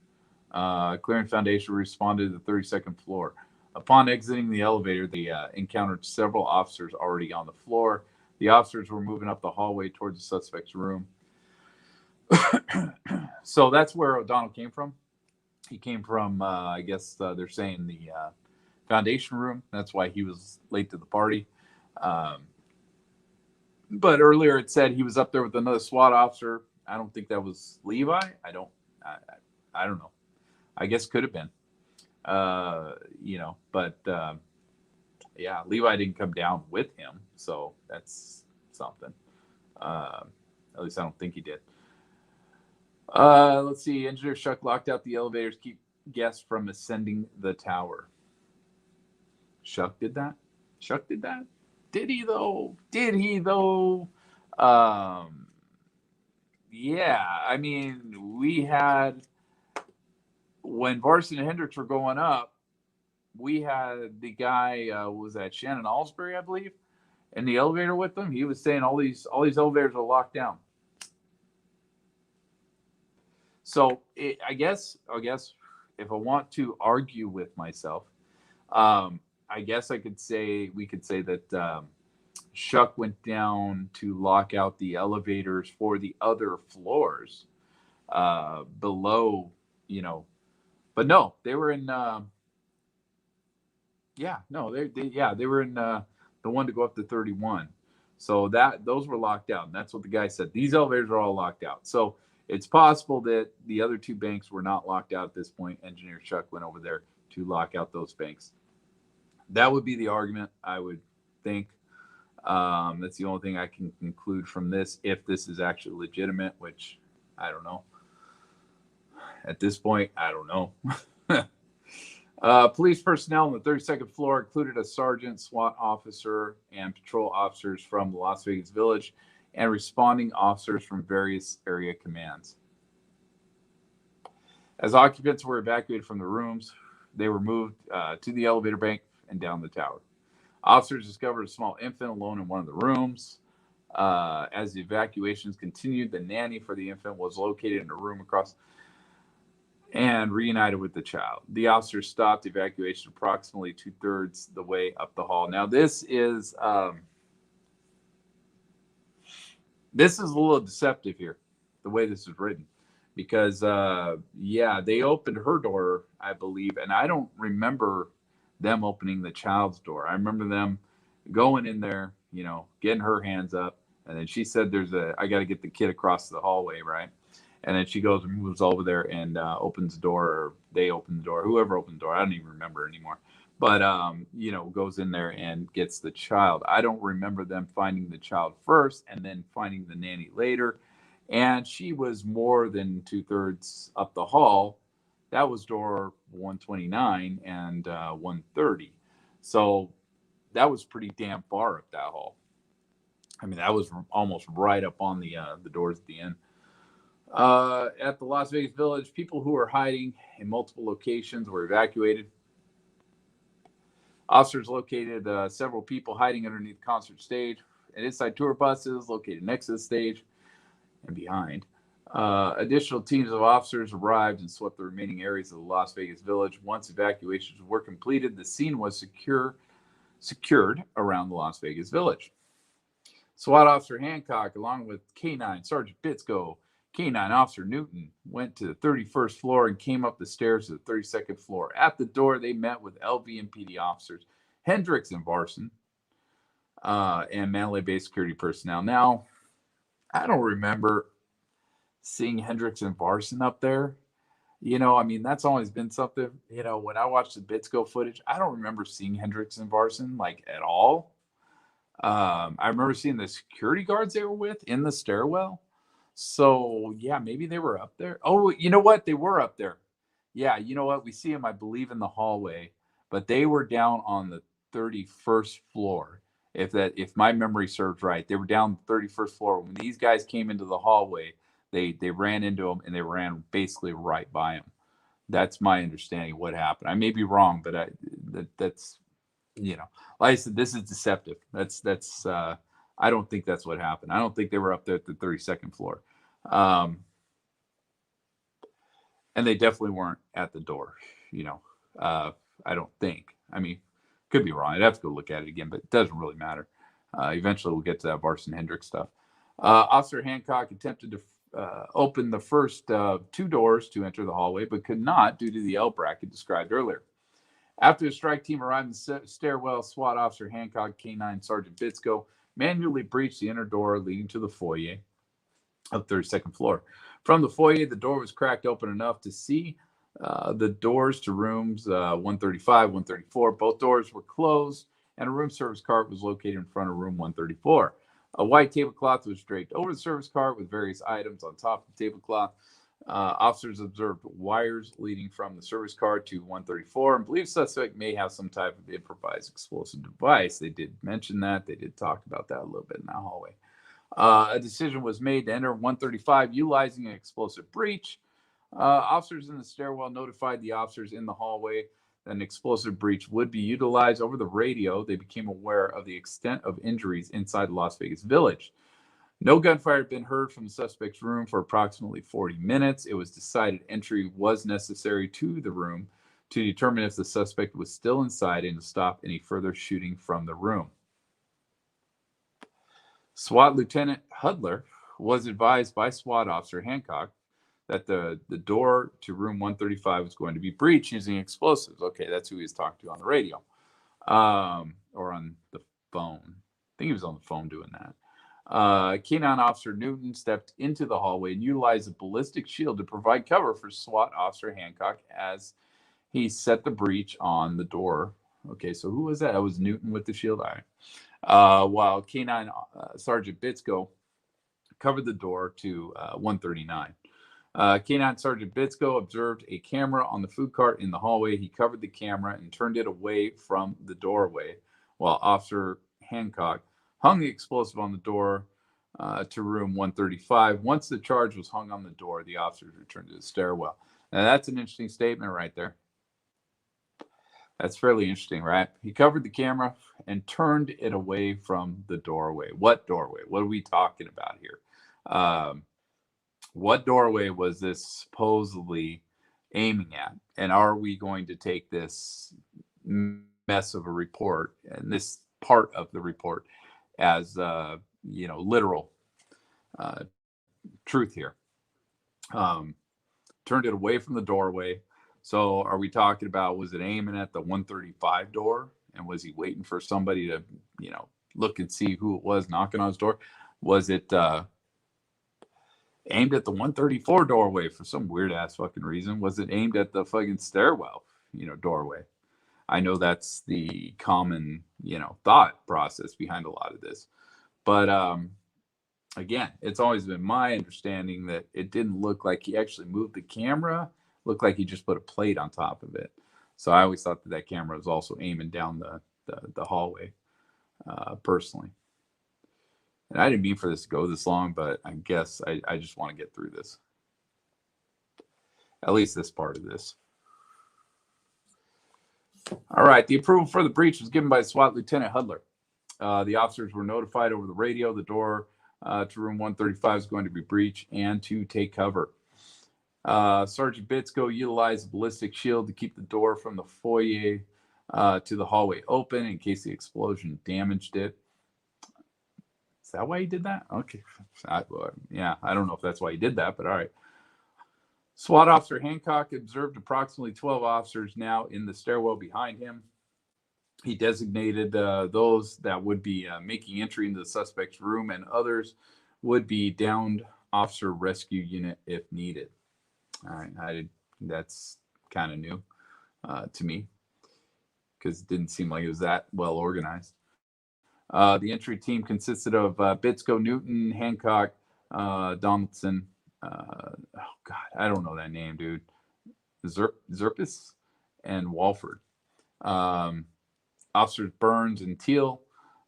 Clearing foundation responded to the 32nd floor. Upon exiting the elevator, they encountered several officers already on the floor. The officers were moving up the hallway towards the suspect's room. So that's where O'Donnell came from. He came from, I guess they're saying the foundation room. That's why he was late to the party. But earlier it said he was up there with another SWAT officer. I don't think that was Levi. I don't know. I guess could have been. But yeah, Levi didn't come down with him, so that's something. At least I don't think he did. Let's see. Engineer Shuck locked out the elevators, keep guests from ascending the tower. Shuck did that? Did he though? Yeah, I mean, we had, when Varson and Hendricks were going up, we had the guy, was that Shannon Alsbury, I believe, in the elevator with them. He was saying all these elevators are locked down. So I guess if I want to argue with myself, I guess we could say that Shuck went down to lock out the elevators for the other floors below, But no, they were in. They were in the one to go up to 31. So those were locked out, and that's what the guy said. These elevators are all locked out. So it's possible that the other 2 banks were not locked out at this point. Engineer Shuck went over there to lock out those banks. That would be the argument, I would think. That's the only thing I can conclude from this, if this is actually legitimate, which I don't know. At this point, I don't know. Police personnel on the 32nd floor included a sergeant, SWAT officer, and patrol officers from the Las Vegas Village, and responding officers from various area commands. As occupants were evacuated from the rooms, they were moved to the elevator bank and down the tower. Officers discovered a small infant alone in one of the rooms. As the evacuations continued, the nanny for the infant was located in a room across. and reunited with the child. The officers stopped evacuation approximately 2/3 the way up the hall. Now, this is a little deceptive here, the way this is written, because yeah, they opened her door, I believe, and I don't remember them opening the child's door. I remember them going in there, getting her hands up, and then she said, I got to get the kid across the hallway, right? And then she goes and moves over there and opens the door, or they open the door, whoever opened the door, I don't even remember anymore. But goes in there and gets the child. I don't remember them finding the child first and then finding the nanny later. And she was more than 2/3 up the hall. That was door 129 and 130. So that was pretty damn far up that hall. I mean, that was almost right up on the doors at the end. At the Las Vegas Village, people who were hiding in multiple locations were evacuated. Officers located several people hiding underneath the concert stage and inside tour buses located next to the stage and behind. Additional teams of officers arrived and swept the remaining areas of the Las Vegas Village. Once evacuations were completed, the scene was secured around the Las Vegas Village. SWAT Officer Hancock, along with K9 Sergeant Bitsko, K9 Officer Newton, went to the 31st floor and came up the stairs to the 32nd floor. At the door, they met with LV and PD officers Hendricks and Varson, and Mandalay-based security personnel. Now, I don't remember seeing Hendricks and Varson up there. I mean, that's always been something. When I watched the Bitsko footage, I don't remember seeing Hendricks and Varson like at all. I remember seeing the security guards they were with in the stairwell. So yeah, maybe they were up there. Oh, you know what? They were up there. Yeah, you know what? We see them, I believe, in the hallway, but they were down on the 31st floor. If my memory serves right, they were down the 31st floor. When these guys came into the hallway, they ran into them and they ran basically right by them. That's my understanding of what happened. I may be wrong, but that's like I said, this is deceptive. That's I don't think that's what happened. I don't think they were up there at the 32nd floor. And they definitely weren't at the door, I don't think. I mean, could be wrong. I'd have to go look at it again, but it doesn't really matter. Eventually, we'll get to that Varson Hendricks stuff. Officer Hancock attempted to open the first two doors to enter the hallway, but could not due to the L bracket described earlier. After the strike team arrived in the stairwell, SWAT Officer Hancock, K9 Sergeant Bitsko, manually breached the inner door leading to the foyer of the 32nd floor. From the foyer, the door was cracked open enough to see the doors to rooms 135, 134. Both doors were closed, and a room service cart was located in front of room 134. A white tablecloth was draped over the service cart with various items on top of the tablecloth. Officers observed wires leading from the service cart to 134 and believe suspect may have some type of improvised explosive device. They did mention that. They did talk about that a little bit in that hallway. A decision was made to enter 135 utilizing an explosive breach. Officers in the stairwell notified the officers in the hallway that an explosive breach would be utilized. Over the radio, they became aware of the extent of injuries inside Las Vegas Village. No gunfire had been heard from the suspect's room for approximately 40 minutes. It was decided entry was necessary to the room to determine if the suspect was still inside and to stop any further shooting from the room. SWAT Lieutenant Hudler was advised by SWAT Officer Hancock that the door to room 135 was going to be breached using explosives. Okay, that's who he was talking to on the radio or on the phone. I think he was on the phone doing that. K9 Officer Newton stepped into the hallway and utilized a ballistic shield to provide cover for SWAT Officer Hancock as he set the breach on the door. Okay, so who was that? That was Newton with the shield. All right. While K9 Sergeant Bitsko covered the door to 139. K9 Sergeant Bitsko observed a camera on the food cart in the hallway. He covered the camera and turned it away from the doorway, while Officer Hancock hung the explosive on the door to room 135. Once the charge was hung on the door, the officers returned to the stairwell. Now, that's an interesting statement right there. That's fairly interesting, right? He covered the camera and turned it away from the doorway. What doorway? What are we talking about here? What doorway was this supposedly aiming at? And are we going to take this mess of a report and this part of the report as, literal uh, truth here? Um, Turned it away from the doorway. So are we talking about, was it aiming at the 135 door? And was he waiting for somebody to, look and see who it was knocking on his door? Was it aimed at the 134 doorway for some weird ass fucking reason? Was it aimed at the fucking stairwell, doorway? I know that's the common, thought process behind a lot of this. But again, it's always been my understanding that it didn't look like he actually moved the camera. It looked like he just put a plate on top of it. So I always thought that camera was also aiming down the hallway, personally. And I didn't mean for this to go this long, but I guess I just want to get through this. At least this part of this. All right. The approval for the breach was given by SWAT Lieutenant Hudler. The officers were notified over the radio the door to room 135 is going to be breached and to take cover. Sergeant Bitsko utilized a ballistic shield to keep the door from the foyer to the hallway open in case the explosion damaged it. Is that why he did that? Okay. I don't know if that's why he did that, but all right. SWAT Officer Hancock observed approximately 12 officers now in the stairwell behind him. He designated those that would be making entry into the suspect's room, and others would be downed officer rescue unit if needed. All right, that's kind of new to me because it didn't seem like it was that well organized. The entry team consisted of Bitsko, Newton, Hancock, Donaldson. Oh God, I don't know that name, dude. Zerpis and Walford. Officers Burns and Teal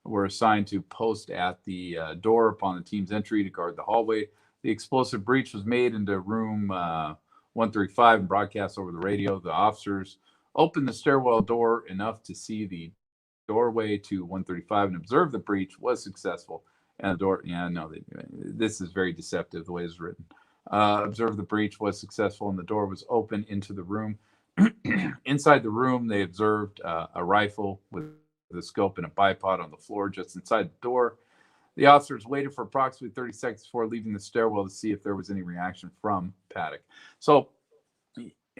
were assigned to post at the door upon the team's entry to guard the hallway. The explosive breach was made into room 135 and broadcast over the radio. The officers opened the stairwell door enough to see the doorway to 135 and observe the breach was successful. And the door, this is very deceptive the way it's written. Observe the breach was successful and the door was open into the room. Inside the room, they observed a rifle with a scope and a bipod on the floor just inside the door. The officers waited for approximately 30 seconds before leaving the stairwell to see if there was any reaction from Paddock. So,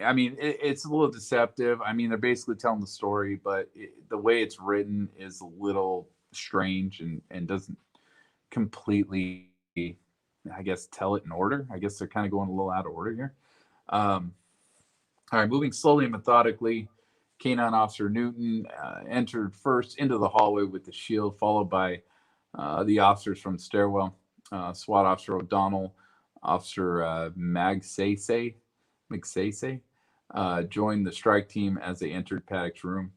I mean, it's a little deceptive. I mean, they're basically telling the story, but the way it's written is a little strange and doesn't completely, I guess, tell it in order. I guess they're kind of going a little out of order here. All right, moving slowly and methodically, Canine Officer Newton entered first into the hallway with the shield, followed by the officers from the stairwell. SWAT Officer O'Donnell, Officer Magsese joined the strike team as they entered Paddock's room.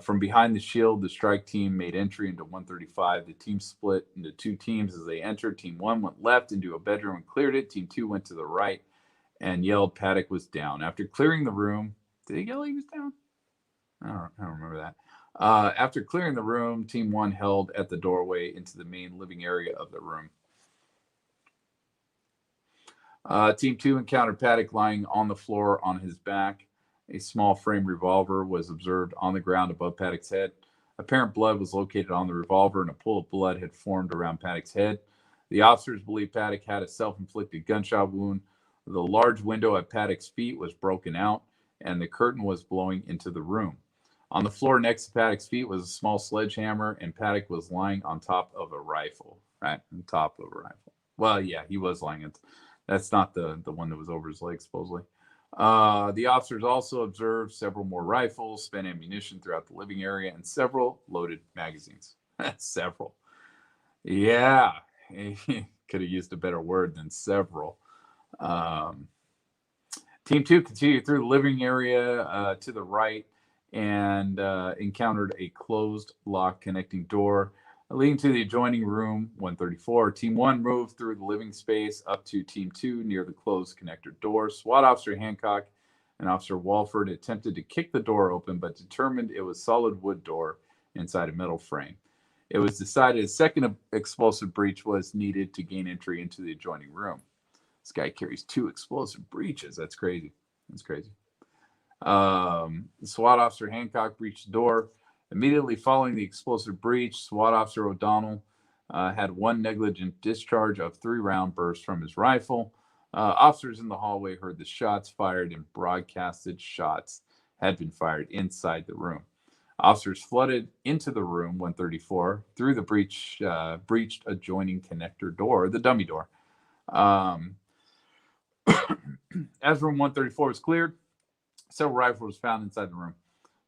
From behind the shield, the strike team made entry into 135. The team split into two teams as they entered. Team 1 went left into a bedroom and cleared it. Team 2 went to the right and yelled Paddock was down. After clearing the room, did he yell he was down? I don't remember that. After clearing the room, Team 1 held at the doorway into the main living area of the room. Team 2 encountered Paddock lying on the floor on his back. A small frame revolver was observed on the ground above Paddock's head. Apparent blood was located on the revolver, and a pool of blood had formed around Paddock's head. The officers believe Paddock had a self-inflicted gunshot wound. The large window at Paddock's feet was broken out, and the curtain was blowing into the room. On the floor next to Paddock's feet was a small sledgehammer, and Paddock was lying on top of a rifle. Right, on top of a rifle. Well, yeah, he was lying. That's not the one that was over his leg, supposedly. The officers also observed several more rifles, spent ammunition throughout the living area, and several loaded magazines. Several. Yeah, could have used a better word than several. Team 2 continued through the living area to the right and encountered a closed lock connecting door leading to the adjoining room 134. Team 1 moved through the living space up to Team 2 near the closed connector door. SWAT Officer Hancock and Officer Walford attempted to kick the door open, but determined it was solid wood door inside a metal frame. It was decided a second explosive breach was needed to gain entry into the adjoining room. This guy carries 2 explosive breaches. That's crazy. That's crazy. SWAT officer Hancock breached the door. Immediately following the explosive breach, SWAT officer O'Donnell had one negligent discharge of 3-round bursts from his rifle. Officers in the hallway heard the shots fired and broadcasted shots had been fired inside the room. Officers flooded into the room 134 through the breached adjoining connector door, the dummy door. As room 134 was cleared, several rifles were found inside the room.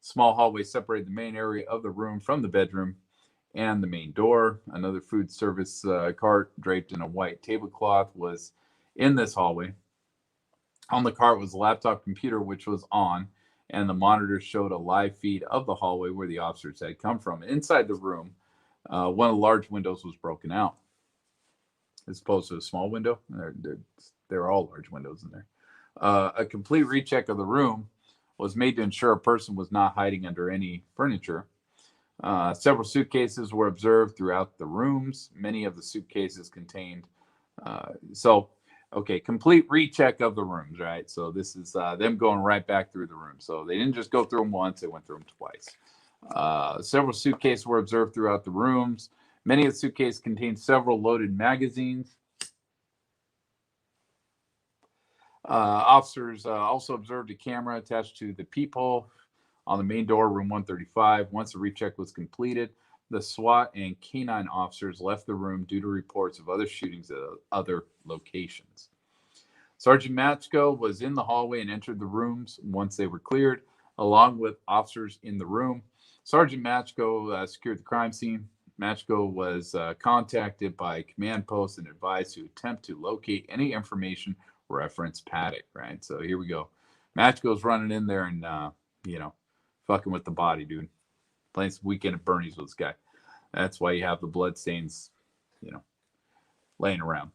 Small hallway separated the main area of the room from the bedroom and the main door. Another food service cart draped in a white tablecloth was in this hallway. On the cart was a laptop computer, which was on, and the monitor showed a live feed of the hallway where the officers had come from. Inside the room, one of the large windows was broken out, as opposed to a small window. There are all large windows in there. A complete recheck of the room was made to ensure a person was not hiding under any furniture. Several suitcases were observed throughout the rooms. Many of the suitcases contained. Complete recheck of the rooms, right? So this is them going right back through the room. So they didn't just go through them once, they went through them twice. Several suitcases were observed throughout the rooms. Many of the suitcases contained several loaded magazines. Officers also observed a camera attached to the peephole on the main door, room 135. Once the recheck was completed, the SWAT and K9 officers left the room due to reports of other shootings at other locations. Sergeant Matchko was in the hallway and entered the rooms once they were cleared, along with officers in the room. Sergeant Matchko secured the crime scene. Matchko was contacted by command posts and advised to attempt to locate any information reference Paddock, right? So here we go. Matchko's running in there and, fucking with the body, dude. Playing some Weekend at Bernie's with this guy. That's why you have the blood stains, laying around.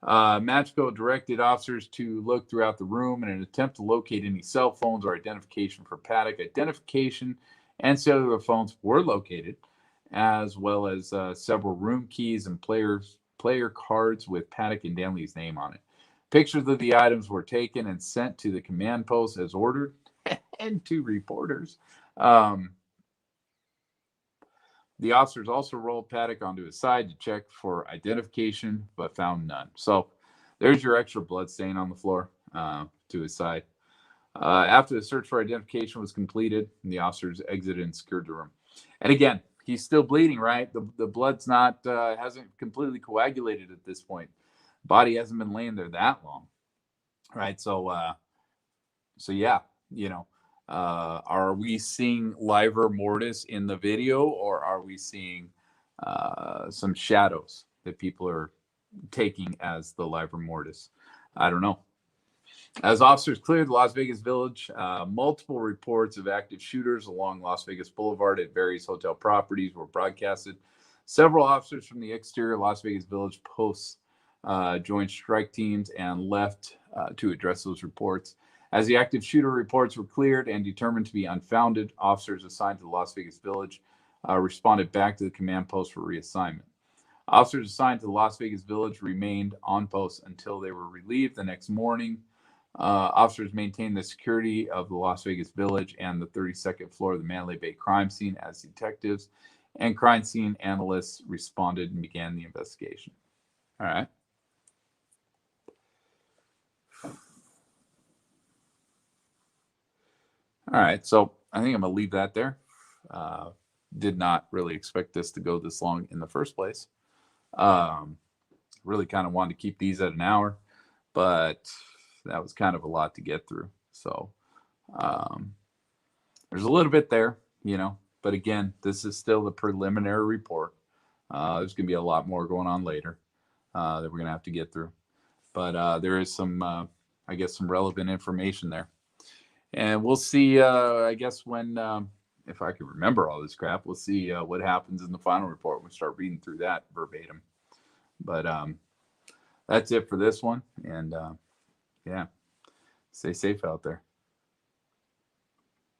Matchko directed officers to look throughout the room in an attempt to locate any cell phones or identification for Paddock. Identification and cellular phones were located, as well as several room keys and player cards with Paddock and Danley's name on it. Pictures of the items were taken and sent to the command post as ordered and to reporters. The officers also rolled Paddock onto his side to check for identification, but found none. So there's your extra blood stain on the floor to his side. After the search for identification was completed, the officers exited and secured the room. And again, he's still bleeding, right? The blood's not hasn't completely coagulated at this point. Body hasn't been laying there that long, right? So yeah, are we seeing livor mortis in the video, or are we seeing some shadows that people are taking as the livor mortis? I don't know. As officers cleared Las Vegas Village, multiple reports of active shooters along Las Vegas Boulevard at various hotel properties were broadcasted. Several officers from the exterior Las Vegas Village posts joined strike teams and left to address those reports. As the active shooter reports were cleared and determined to be unfounded, officers assigned to the Las Vegas Village responded back to the command post for reassignment. Officers assigned to the Las Vegas Village remained on post until they were relieved the next morning. Officers maintained the security of the Las Vegas Village and the 32nd floor of the Mandalay Bay crime scene as detectives and crime scene analysts responded and began the investigation. All right. All right, so I think I'm going to leave that there. Did not really expect this to go this long in the first place. Really kind of wanted to keep these at an hour, but that was kind of a lot to get through. So there's a little bit there, but again, this is still the preliminary report. There's going to be a lot more going on later that we're going to have to get through. But there is some, some relevant information there. And we'll see, I guess, when, if I can remember all this crap, we'll see what happens in the final report. We'll start reading through that verbatim. But that's it for this one. And, yeah, stay safe out there.